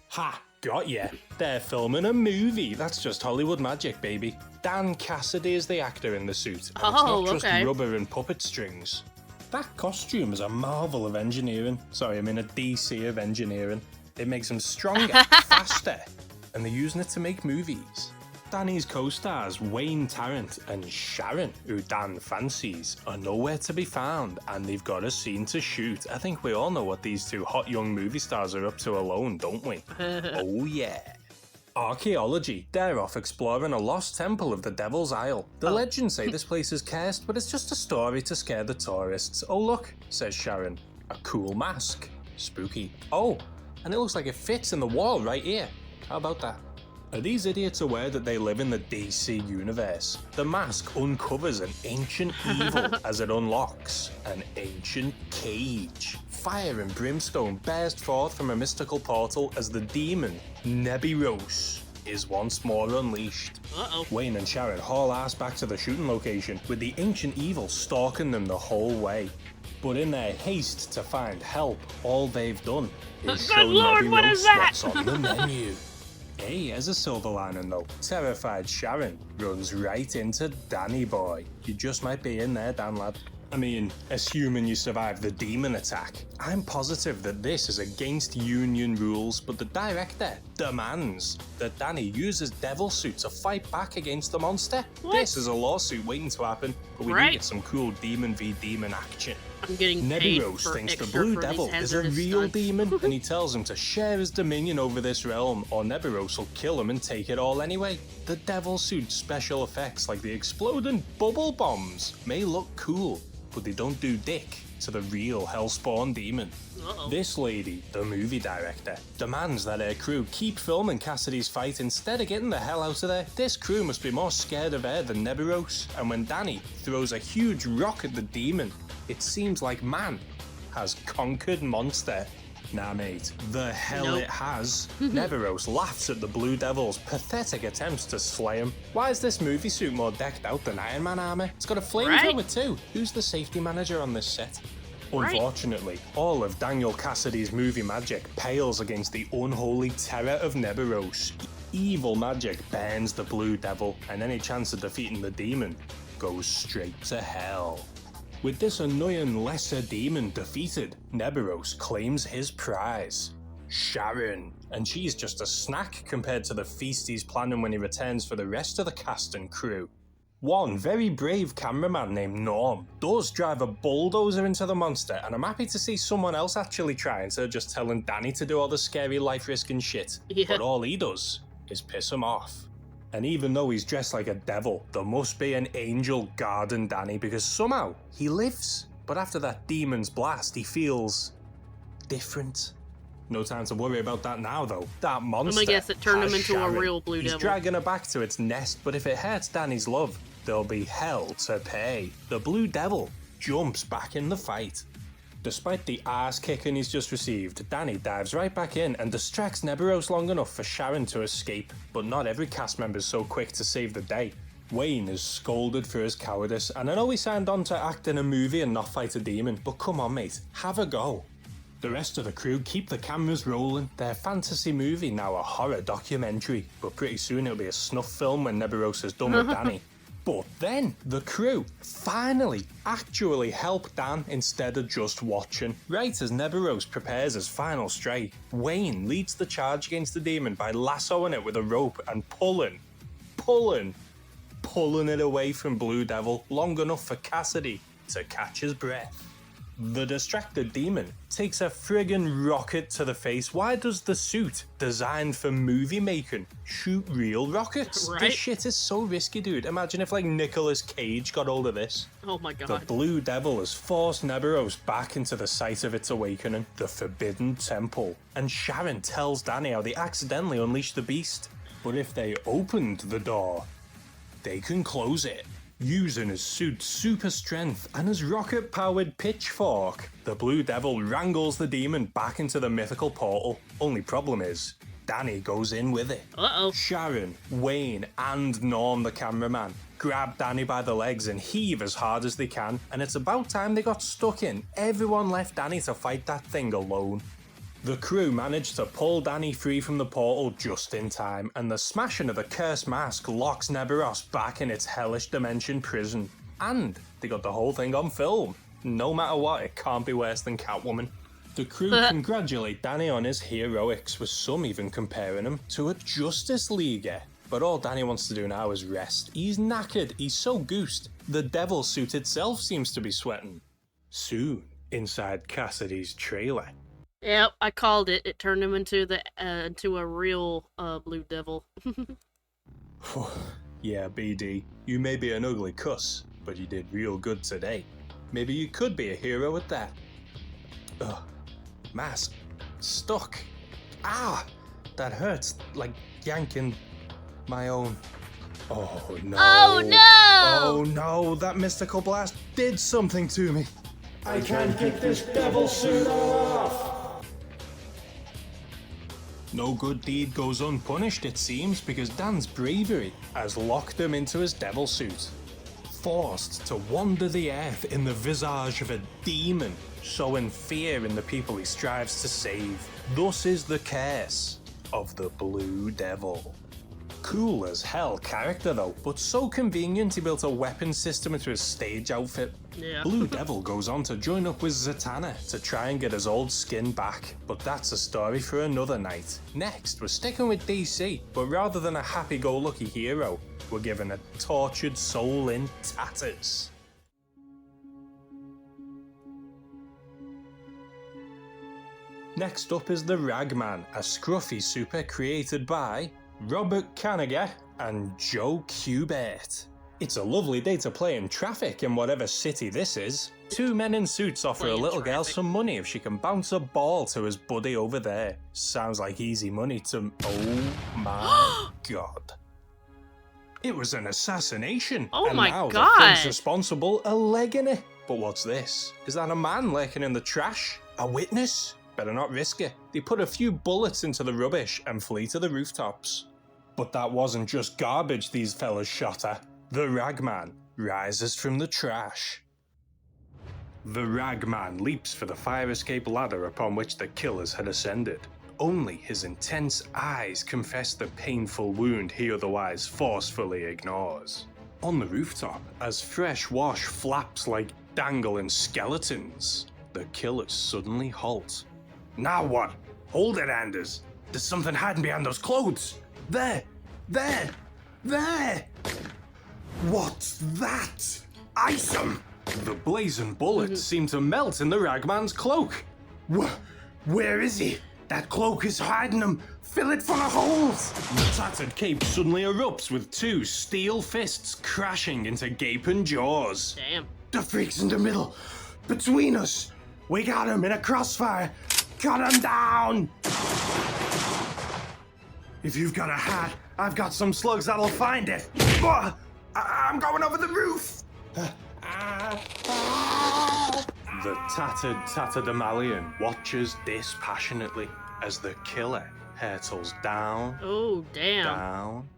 Ha! Got ya. They're filming a movie. That's just Hollywood magic, baby. Dan Cassidy is the actor in the suit. And it's not just rubber and puppet strings. That costume is a marvel of engineering. Sorry, I mean a DC of engineering. It makes him stronger, faster, and they're using it to make movies. Danny's co-stars Wayne Tarrant and Sharon, who Dan fancies, are nowhere to be found, and they've got a scene to shoot. I think we all know what these two hot young movie stars are up to alone, don't we? Oh yeah. Archaeology. They're off exploring a lost temple of the Devil's Isle. The legends say this place is cursed, but it's just a story to scare the tourists. Oh look, says Sharon, a cool mask. Spooky. Oh, and it looks like it fits in the wall right here. How about that? Are these idiots aware that they live in the DC universe? The mask uncovers an ancient evil as it unlocks an ancient cage. Fire and brimstone burst forth from a mystical portal as the demon, Nebiros, is once more unleashed. Wayne and Sharon haul ass back to the shooting location, with the ancient evil stalking them the whole way. But in their haste to find help, all they've done is show Nebiros what's on the menu. Hey, as a silver lining though, terrified Sharon runs right into Danny boy. You just might be in there, Dan lad. I mean, assuming you survive the demon attack. I'm positive that this is against union rules, but the director demands that Danny use his devil suit to fight back against the monster. What? This is a lawsuit waiting to happen, but we do get some cool demon v demon action. I'm getting paid Nebiros for thinks the extra Blue for Devil these is a hazardous real stunts. demon, and he tells him to share his dominion over this realm, or Nebiros will kill him and take it all anyway. The devil suit's special effects, like the exploding bubble bombs, may look cool, but they don't do dick to the real hellspawn demon. This lady, the movie director, demands that her crew keep filming Cassidy's fight instead of getting the hell out of there. This crew must be more scared of her than Nebiros, and when Danny throws a huge rock at the demon, it seems like man has conquered monster. Nah mate, the hell it has. Nebiros laughs at the Blue Devil's pathetic attempts to slay him. Why is this movie suit more decked out than Iron Man armor? It's got a flamethrower too. Who's the safety manager on this set? Unfortunately, all of Daniel Cassidy's movie magic pales against the unholy terror of Nebiros. Evil magic burns the Blue Devil, and any chance of defeating the demon goes straight to hell. With this annoying lesser demon defeated, Nebiros claims his prize, Sharon, and she's just a snack compared to the feast he's planning when he returns for the rest of the cast and crew. One very brave cameraman named Norm does drive a bulldozer into the monster, and I'm happy to see someone else actually try instead of just telling Danny to do all the scary life-risking shit. But all he does is piss him off. And even though he's dressed like a devil, there must be an angel guarding Danny because somehow he lives. But after that demon's blast, he feels different. No time to worry about that now, though. That monster. I'm gonna guess it turned him into a Sharon. real blue He's devil. dragging her back to its nest, but if it hurts Danny's love, there'll be hell to pay. The blue devil jumps back in the fight. Despite the ass kicking he's just received, Danny dives right back in and distracts Neberos long enough for Sharon to escape. But not every cast member's so quick to save the day. Wayne is scolded for his cowardice, and I know he signed on to act in a movie and not fight a demon, but come on mate, have a go. The rest of the crew keep the cameras rolling. Their fantasy movie now a horror documentary, but pretty soon it'll be a snuff film when Neberos is done with Danny. But then the crew finally actually help Dan instead of just watching. Right as Neberos prepares his final strike, Wayne leads the charge against the demon by lassoing it with a rope and pulling it away from Blue Devil long enough for Cassidy to catch his breath. The distracted demon takes a friggin' rocket to the face. Why does the suit, designed for movie making, shoot real rockets? Right? This shit is so risky, dude. Imagine if like Nicolas Cage got hold of this. Oh my god. The Blue Devil has forced Neberos back into the site of its awakening, the Forbidden Temple. And Sharon tells Danny how they accidentally unleashed the beast. But if they opened the door, they can close it. Using his suit's super strength and his rocket-powered pitchfork, the Blue Devil wrangles the demon back into the mythical portal. Only problem is, Danny goes in with it. Uh-oh. Sharon, Wayne, and Norm the cameraman grab Danny by the legs and heave as hard as they can, and it's about time they got stuck in. Everyone left Danny to fight that thing alone. The crew managed to pull Danny free from the portal just in time, and the smashing of the cursed mask locks Neberos back in its hellish dimension prison. And they got the whole thing on film. No matter what, it can't be worse than Catwoman. The crew congratulate Danny on his heroics, with some even comparing him to a Justice Leaguer. But all Danny wants to do now is rest. He's knackered, he's so goosed. The devil suit itself seems to be sweating. Soon, inside Cassidy's trailer. Yep, I called it. It turned him into a real blue devil. Yeah, BD, you may be an ugly cuss, but you did real good today. Maybe you could be a hero at that. Ugh, mask, stuck. Ah, that hurts, like yanking my own. Oh no. Oh no! Oh no, that mystical blast did something to me. I can't get this devil suit off! No good deed goes unpunished, it seems, because Dan's bravery has locked him into his devil suit. Forced to wander the earth in the visage of a demon, sowing fear in the people he strives to save. Thus is the curse of the Blue Devil. Cool as hell character though, but so convenient he built a weapon system into his stage outfit. Yeah. Blue Devil goes on to join up with Zatanna to try and get his old skin back, but that's a story for another night. Next, we're sticking with DC, but rather than a happy-go-lucky hero, we're given a tortured soul in tatters. Next up is the Ragman, a scruffy super created by Robert Kanigher and Joe Kubert. It's a lovely day to play in traffic in whatever city this is. Two men in suits offer a little girl some money if she can bounce a ball to his buddy over there. Sounds like easy money to... Oh my god. It was an assassination. Oh and my now god. the thing's responsible are legging it. But what's this? Is that a man lurking in the trash? A witness? Better not risk it. They put a few bullets into the rubbish and flee to the rooftops. But that wasn't just garbage these fellas shot at. The Ragman rises from the trash. The Ragman leaps for the fire escape ladder upon which the killers had ascended. Only his intense eyes confess the painful wound he otherwise forcefully ignores. On the rooftop, as fresh wash flaps like dangling skeletons, the killers suddenly halt. Now what? Hold it, Anders. There's something hiding behind those clothes. There! There! There! What's that? Ice 'em! The blazing bullets seem to melt in the Ragman's cloak. Where is he? That cloak is hiding him. Fill it full of holes. The tattered cape suddenly erupts with two steel fists crashing into gaping jaws. Damn. The freak's in the middle. Between us. We got him in a crossfire. Cut him down! If you've got a hat, I've got some slugs that'll find it. I'm going over the roof! The tattered tatterdemalion watches dispassionately as the killer hurtles down, Oh, damn. down,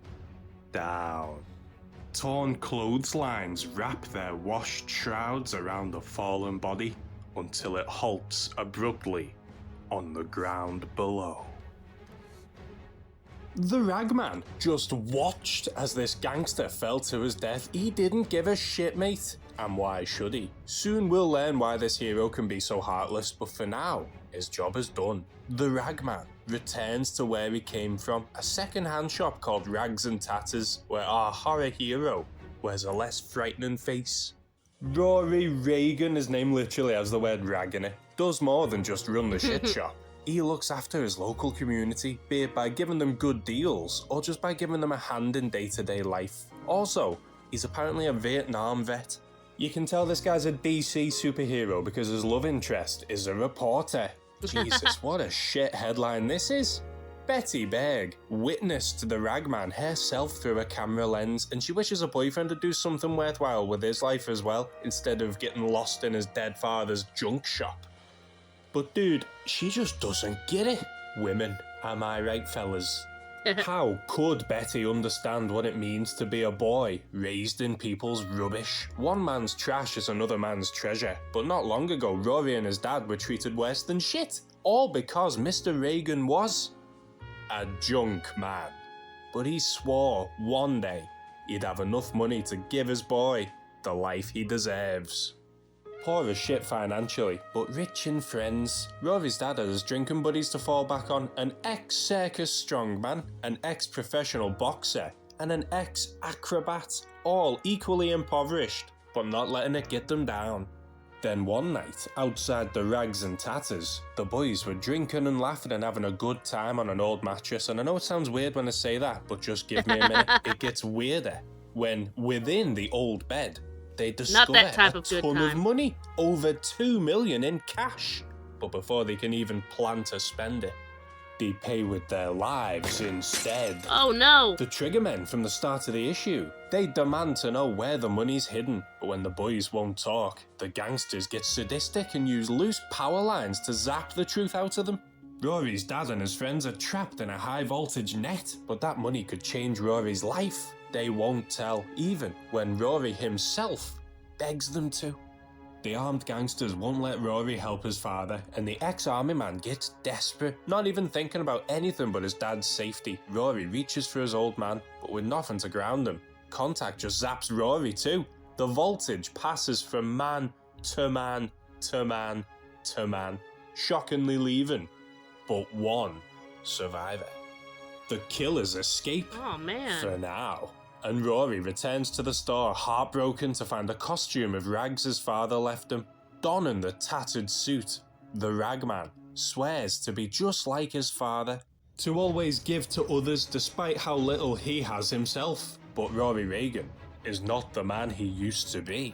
down. Torn clotheslines wrap their washed shrouds around the fallen body until it halts abruptly on the ground below. The ragman just watched as this gangster fell to his death. He didn't give a shit, mate. And why should he? Soon we'll learn why this hero can be so heartless, but for now, his job is done. The ragman returns to where he came from, a second-hand shop called Rags and Tatters, where our horror hero wears a less frightening face. Rory Reagan, his name literally has the word rag in it, does more than just run the shit shop. He looks after his local community, be it by giving them good deals or just by giving them a hand in day-to-day life. Also, he's apparently a Vietnam vet. You can tell this guy's a DC superhero because his love interest is a reporter. Jesus, what a shit headline this is. Betty Berg witnessed the ragman herself through a camera lens, and she wishes her boyfriend to do something worthwhile with his life as well, instead of getting lost in his dead father's junk shop. But dude, she just doesn't get it. Women, am I right, fellas? How could Betty understand what it means to be a boy raised in people's rubbish? One man's trash is another man's treasure, but not long ago Rory and his dad were treated worse than shit, all because Mr. Reagan was a junk man. But he swore one day he'd have enough money to give his boy the life he deserves. Poor as shit financially, but rich in friends. Rory's dad has drinking buddies to fall back on, an ex-circus strongman, an ex-professional boxer, and an ex-acrobat, all equally impoverished, but not letting it get them down. Then one night, outside the Rags and Tatters, the boys were drinking and laughing and having a good time on an old mattress, and I know it sounds weird when I say that, but just give me a minute. It gets weirder when, within the old bed, they discover a ton of money, over 2 million in cash. But before they can even plan to spend it, they pay with their lives instead. Oh no! The Triggermen from the start of the issue, they demand to know where the money's hidden, but when the boys won't talk, the gangsters get sadistic and use loose power lines to zap the truth out of them. Rory's dad and his friends are trapped in a high voltage net, but that money could change Rory's life. They won't tell, even when Rory himself begs them to. The armed gangsters won't let Rory help his father, and the ex-army man gets desperate, not even thinking about anything but his dad's safety. Rory reaches for his old man, but with nothing to ground him. Contact just zaps Rory too. The voltage passes from man to man to man to man, shockingly leaving but one survivor. The killers escape for now, and Rory returns to the store heartbroken to find a costume of rags his father left him. Donning the tattered suit, the ragman swears to be just like his father, to always give to others despite how little he has himself. But Rory Reagan is not the man he used to be,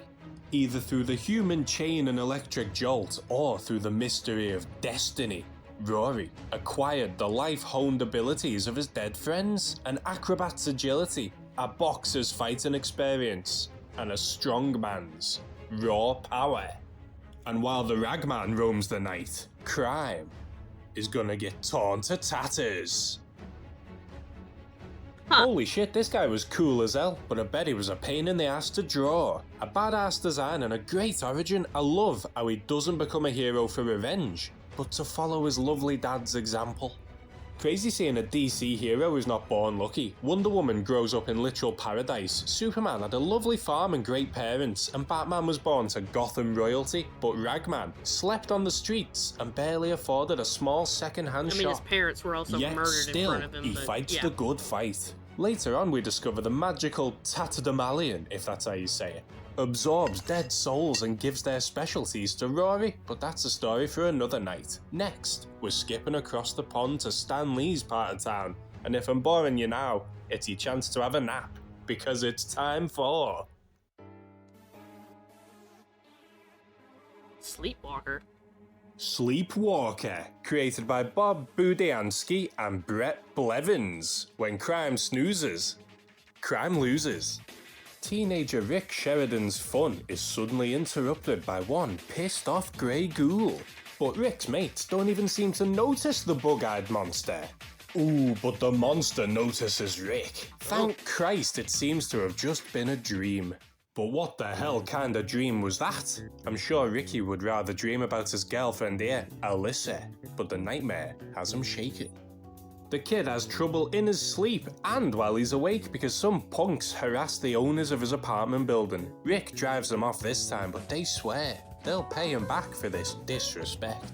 either through the human chain and electric jolt or through the mystery of destiny. Rory acquired the life-honed abilities of his dead friends, an acrobat's agility, a boxer's fighting experience, and a strongman's raw power. And while the ragman roams the night, crime is gonna get torn to tatters. Holy shit, this guy was cool as hell, but I bet he was a pain in the ass to draw. A badass design and a great origin. I love how he doesn't become a hero for revenge, but to follow his lovely dad's example. Crazy seeing a DC hero who's not born lucky. Wonder Woman grows up in literal paradise, Superman had a lovely farm and great parents, and Batman was born to Gotham royalty, but Ragman slept on the streets and barely afforded a small second-hand shop. I mean, his parents were also murdered in front of him, he but fights the good fight. Later on, we discover the magical tatterdemalion, if that's how you say it, absorbs dead souls and gives their specialties to Rory, but that's a story for another night. Next, we're skipping across the pond to Stan Lee's part of town, and if I'm boring you now, it's your chance to have a nap, because it's time for... Sleepwalker. Sleepwalker, created by Bob Budiansky and Brett Blevins. When crime snoozes, crime loses. Teenager Rick Sheridan's fun is suddenly interrupted by one pissed off grey ghoul. But Rick's mates don't even seem to notice the bug-eyed monster. Ooh, but the monster notices Rick. Thank Christ it seems to have just been a dream. But what the hell kind of dream was that? I'm sure Ricky would rather dream about his girlfriend here, Alyssa, but the nightmare has him shaken. The kid has trouble in his sleep and while he's awake because some punks harass the owners of his apartment building. Rick drives them off this time, but they swear they'll pay him back for this disrespect.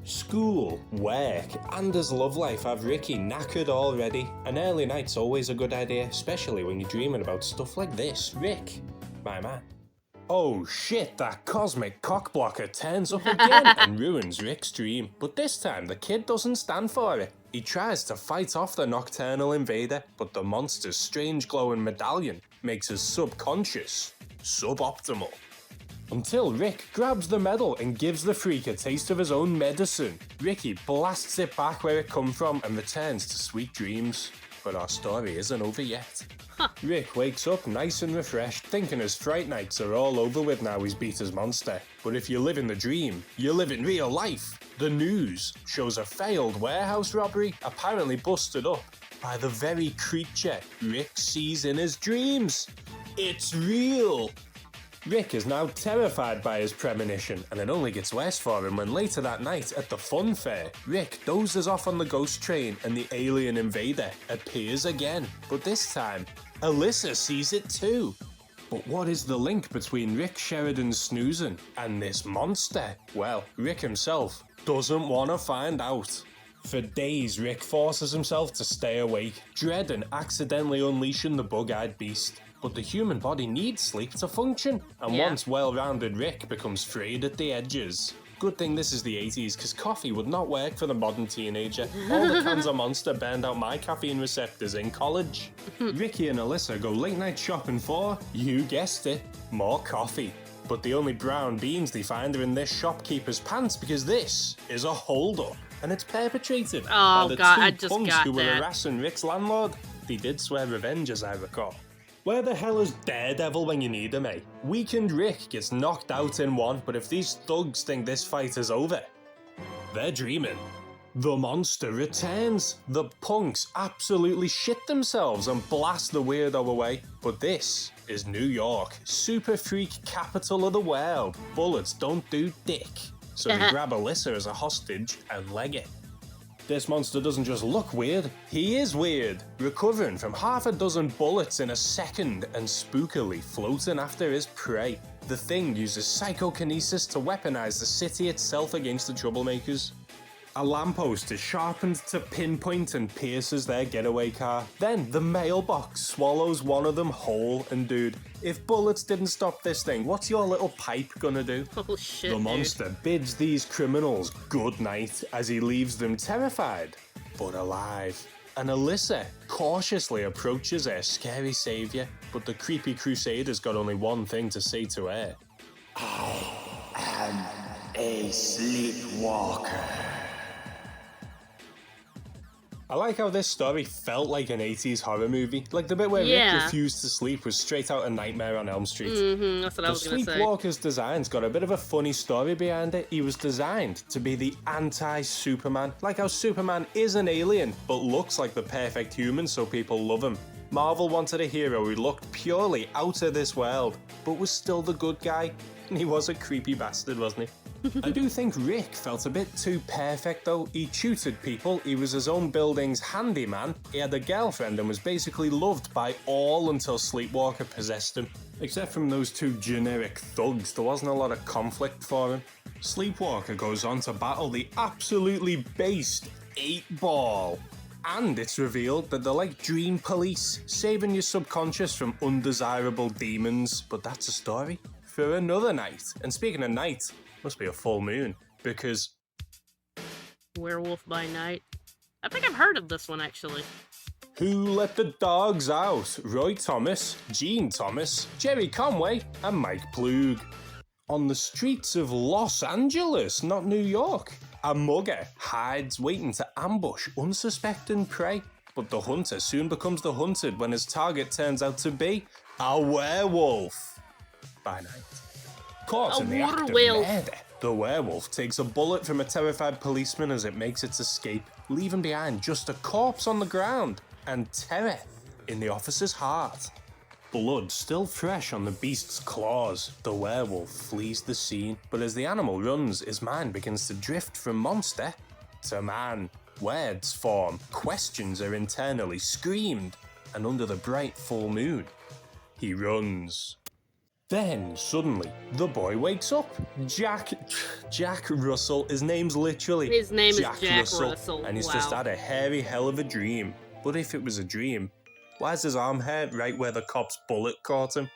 School, work, and his love life have Ricky knackered already. An early night's always a good idea, especially when you're dreaming about stuff like this. Rick, my man. Oh shit, that cosmic cockblocker turns up again and ruins Rick's dream. But this time, the kid doesn't stand for it. He tries to fight off the nocturnal invader, but the monster's strange glowing medallion makes his subconscious suboptimal. Until Rick grabs the medal and gives the freak a taste of his own medicine. Ricky blasts it back where it come from and returns to sweet dreams. But our story isn't over yet. Rick wakes up nice and refreshed, thinking his fright nights are all over with now he's beat his monster. But if you live in the dream, you live in real life. The news shows a failed warehouse robbery apparently busted up by the very creature Rick sees in his dreams. It's real! Rick is now terrified by his premonition, and it only gets worse for him when later that night at the fun fair, Rick dozes off on the ghost train and the alien invader appears again. But this time, Alyssa sees it too. But what is the link between Rick Sheridan's snoozing and this monster? Well, Rick himself doesn't want to find out. For days, Rick forces himself to stay awake, dreading accidentally unleashing the bug-eyed beast. But the human body needs sleep to function, and once well-rounded Rick becomes frayed at the edges. Good thing this is the 80s, because coffee would not work for the modern teenager. All the cans of Monster burned out my caffeine receptors in college. Ricky and Alyssa go late-night shopping for, you guessed it, more coffee. But the only brown beans they find are in this shopkeeper's pants, because this is a hold-up, and it's perpetrated by the two punks who were harassing Rick's landlord. They did swear revenge, as I recall. Where the hell is Daredevil when you need him, eh? Weakened Rick gets knocked out in one, but if these thugs think this fight is over, they're dreaming. The monster returns. The punks absolutely shit themselves and blast the weirdo away. But this is New York, super freak capital of the world. Bullets don't do dick. So they grab Alyssa as a hostage and leg it. This monster doesn't just look weird, he is weird, recovering from half a dozen bullets in a second and spookily floating after his prey. The thing uses psychokinesis to weaponize the city itself against the troublemakers. A lamppost is sharpened to pinpoint and pierces their getaway car. Then the mailbox swallows one of them whole, and dude, if bullets didn't stop this thing, what's your little pipe gonna do? Oh shit, The monster bids these criminals good night as he leaves them terrified, but alive. And Alyssa cautiously approaches her scary savior, but the creepy crusader's got only one thing to say to her. I am a sleepwalker. I like how this story felt like an 80s horror movie. Like the bit where Rick refused to sleep was straight out A Nightmare on Elm Street. That's what I was gonna say. The Sleepwalker's design's got a bit of a funny story behind it. He was designed to be the anti-Superman. Like how Superman is an alien, but looks like the perfect human so people love him. Marvel wanted a hero who looked purely out of this world, but was still the good guy. And he was a creepy bastard, wasn't he? I do think Rick felt a bit too perfect though. He tutored people, he was his own building's handyman, he had a girlfriend and was basically loved by all until Sleepwalker possessed him. Except from those two generic thugs, there wasn't a lot of conflict for him. Sleepwalker goes on to battle the absolutely based 8-Ball. And it's revealed that they're like dream police, saving your subconscious from undesirable demons. But that's a story for another night. And speaking of night, must be a full moon, because... Werewolf by Night. I think I've heard of this one, actually. Who Let the Dogs Out? Roy Thomas, Gene Thomas, Jerry Conway, and Mike Ploog. On the streets of Los Angeles, not New York, a mugger hides waiting to ambush unsuspecting prey. But the hunter soon becomes the hunted when his target turns out to be a werewolf. By night. Caught in the act of murder, the werewolf takes a bullet from a terrified policeman as it makes its escape, leaving behind just a corpse on the ground and terror in the officer's heart. Blood still fresh on the beast's claws, the werewolf flees the scene, but as the animal runs, his mind begins to drift from monster to man. Words form, questions are internally screamed, and under the bright full moon, he runs. Then, suddenly, the boy wakes up. Jack Russell, his name's literally His name Jack is Jack Russell. and he's Wow. just had a hairy hell of a dream. But if it was a dream, why's his arm hurt right where the cop's bullet caught him?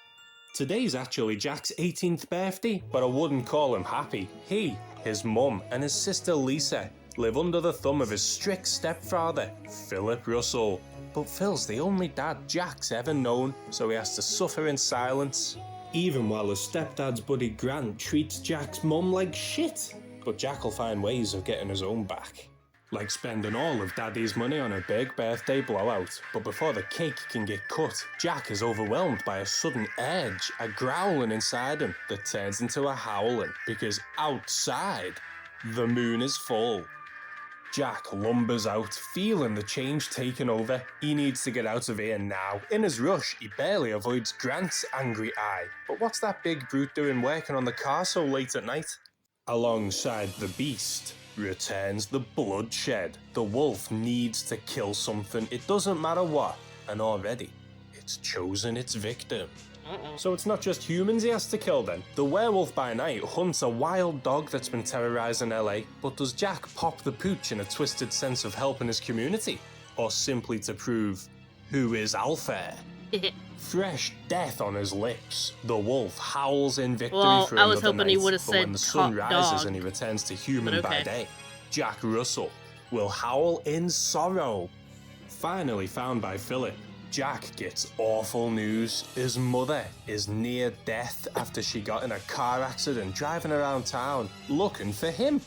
Today's actually Jack's 18th birthday, but I wouldn't call him happy. He, his mum, and his sister Lisa live under the thumb of his strict stepfather, Philip Russell. But Phil's the only dad Jack's ever known, so he has to suffer in silence. Even while his stepdad's buddy Grant treats Jack's mum like shit. But Jack will find ways of getting his own back. Like spending all of Daddy's money on a big birthday blowout. But before the cake can get cut, Jack is overwhelmed by a sudden urge, a growling inside him that turns into a howling, because outside, the moon is full. Jack lumbers out, feeling the change taking over. He needs to get out of here now. In his rush, he barely avoids Grant's angry eye. But what's that big brute doing working on the car so late at night? Alongside the beast returns the bloodshed. The wolf needs to kill something, it doesn't matter what, and already, it's chosen its victim. So it's not just humans he has to kill then. The werewolf by night hunts a wild dog that's been terrorizing LA, but does Jack pop the pooch in a twisted sense of helping his community? Or simply to prove who is alpha? Fresh death on his lips, the wolf howls in victory for I was another hoping night, he would have but said when the sun rises dog. and he returns to human But by okay. day, Jack Russell will howl in sorrow. Finally found by Philip, Jack gets awful news. His mother is near death after she got in a car accident driving around town looking for him.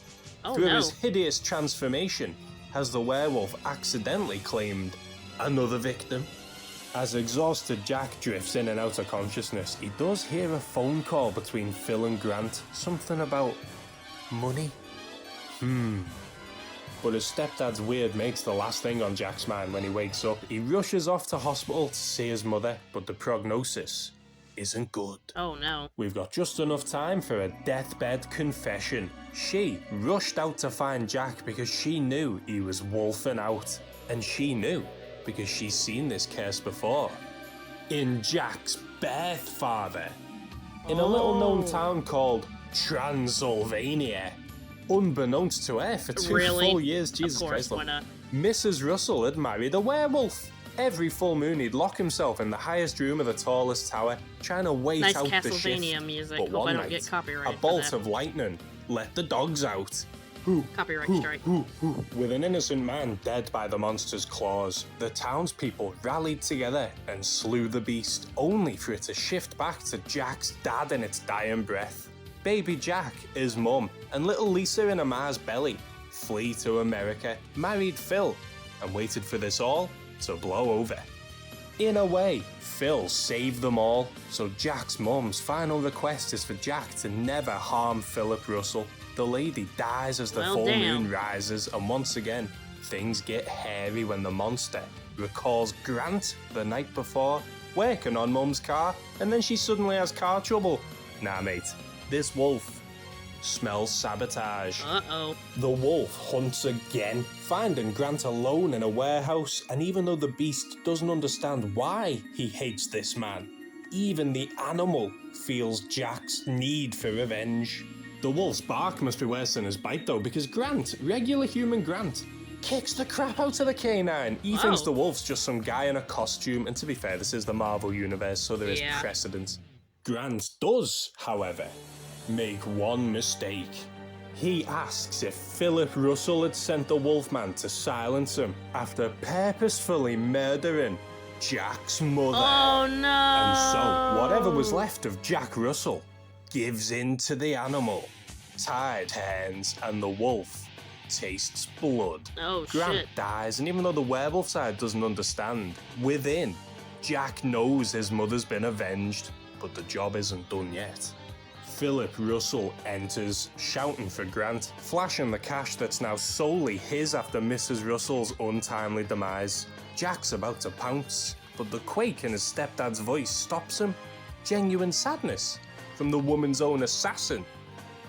Oh, Through no. his hideous transformation, has the werewolf accidentally claimed another victim? As exhausted Jack drifts in and out of consciousness, he does hear a phone call between Phil and Grant. Something about money? But his stepdad's weird mate's the last thing on Jack's mind when he wakes up. He rushes off to hospital to see his mother, but the prognosis isn't good. Oh no. We've got just enough time for a deathbed confession. She rushed out to find Jack because she knew he was wolfing out. And she knew because she's seen this curse before. In Jack's birth father. In a little known town called Transylvania. Unbeknownst to her, for 2 Really? full years, Jesus Of course, Christ, why look, not? Mrs. Russell had married a werewolf. Every full moon, he'd lock himself in the highest room of the tallest tower, trying to wait Nice out the Castlevania shift. music. But Hope I one don't night, get copyright a for bolt that. of lightning let the dogs out. Copyright strike. With an innocent man dead by the monster's claws, the townspeople rallied together and slew the beast, only for it to shift back to Jack's dad in its dying breath. Baby Jack, his mum, and little Lisa in a ma's belly flee to America, married Phil, and waited for this all to blow over. In a way, Phil saved them all, so Jack's mum's final request is for Jack to never harm Philip Russell. The lady dies as the Well, full damn. moon rises, and once again, things get hairy when the monster recalls Grant the night before, working on Mum's car, and then she suddenly has car trouble. Nah, mate, this wolf smells sabotage. Uh-oh. The wolf hunts again, finding Grant alone in a warehouse, and even though the beast doesn't understand why he hates this man, even the animal feels Jack's need for revenge. The wolf's bark must be worse than his bite though, because Grant, regular human Grant, kicks the crap out of the canine. He thinks the wolf's just some guy in a costume, and to be fair, this is the Marvel universe, so there is Yeah. precedent. Grant does, however, make one mistake. He asks if Philip Russell had sent the Wolfman to silence him after purposefully murdering Jack's mother. Oh no. And so, whatever was left of Jack Russell gives in to the animal. Tied hands, and the wolf tastes blood. Oh, Grant shit. dies, and even though the werewolf side doesn't understand, within, Jack knows his mother's been avenged, but the job isn't done yet. Philip Russell enters, shouting for Grant, flashing the cash that's now solely his after Mrs. Russell's untimely demise. Jack's about to pounce, but the quake in his stepdad's voice stops him. Genuine sadness from the woman's own assassin.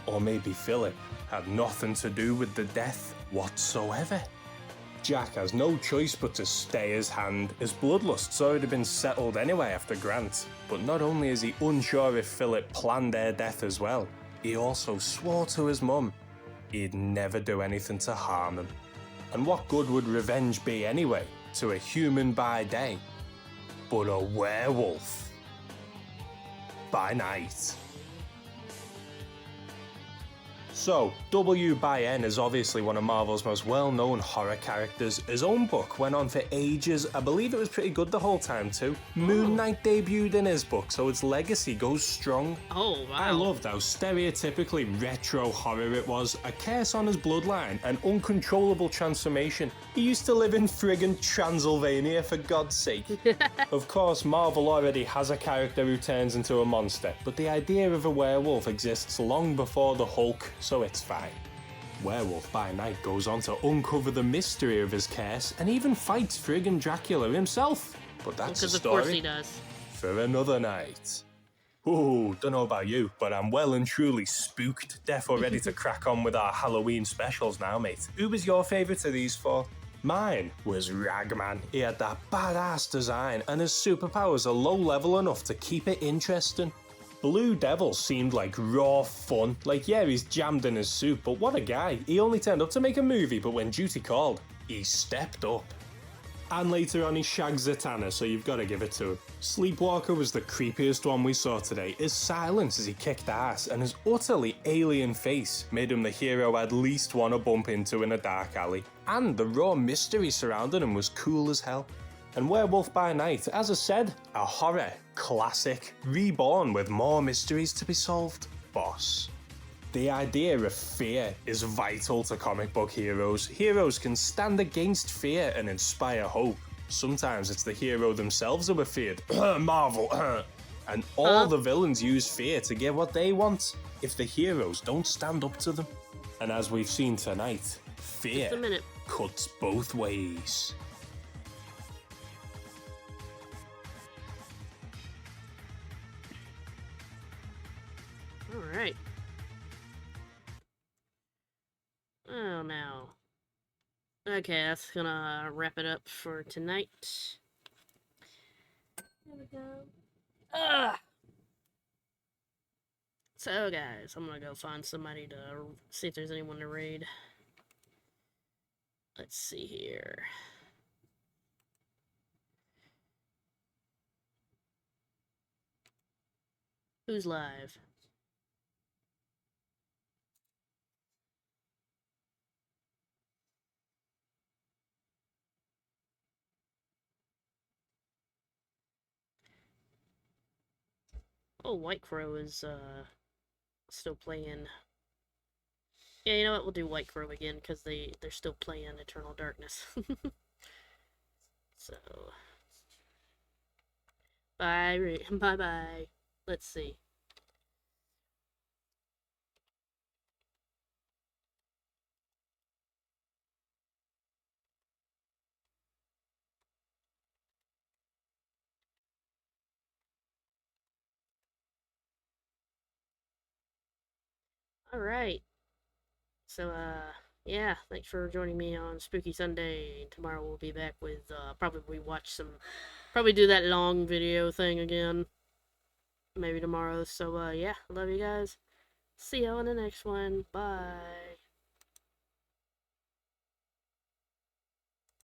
Or maybe Philip had nothing to do with the death whatsoever. Jack has no choice but to stay his hand. His bloodlust's already been settled anyway after Grant. But not only is he unsure if Philip planned their death as well, he also swore to his mum he'd never do anything to harm him. And what good would revenge be anyway to a human by day, but a werewolf by night? So, W by N is obviously one of Marvel's most well-known horror characters. His own book went on for ages. I believe it was pretty good the whole time too. Moon Knight debuted in his book, so its legacy goes strong. Oh, wow. I loved how stereotypically retro horror it was. A curse on his bloodline, an uncontrollable transformation. He used to live in friggin' Transylvania, for God's sake. Of course, Marvel already has a character who turns into a monster, but the idea of a werewolf exists long before the Hulk, so it's fine. Werewolf by Night goes on to uncover the mystery of his curse and even fights friggin' Dracula himself. But that's a Because of story course he does. for another night. Ooh, don't know about you, but I'm well and truly spooked, therefore ready to crack on with our Halloween specials now, mate. Who was your favourite of these four? Mine was Ragman. He had that badass design, and his superpowers are low level enough to keep it interesting. Blue Devil seemed like raw fun. Like, yeah, he's jammed in his suit, but what a guy. He only turned up to make a movie, but when duty called, he stepped up. And later on he shags Zatanna, so you've got to give it to him. Sleepwalker was the creepiest one we saw today. His silence as he kicked ass and his utterly alien face made him the hero I'd least want to bump into in a dark alley. And the raw mystery surrounding him was cool as hell. And Werewolf by Night, as I said, a horror classic, reborn with more mysteries to be solved. Boss. The idea of fear is vital to comic book heroes. Heroes can stand against fear and inspire hope. Sometimes it's the hero themselves who are feared. Marvel. And all the villains use fear to get what they want if the heroes don't stand up to them. And as we've seen tonight, fear cuts both ways. All right. Oh, no. Okay, that's gonna wrap it up for tonight. There we go. Ugh! So, guys, I'm gonna go find somebody to see if there's anyone to raid. Let's see here. Who's live? Oh, White Crow is, still playing. Yeah, you know what? We'll do White Crow again, because they're still playing Eternal Darkness. So... Bye-bye. Let's see. Alright. So, yeah, thanks for joining me on Spooky Sunday. Tomorrow we'll be back with, probably do that long video thing again. Maybe tomorrow. So, yeah, love you guys. See you on the next one. Bye.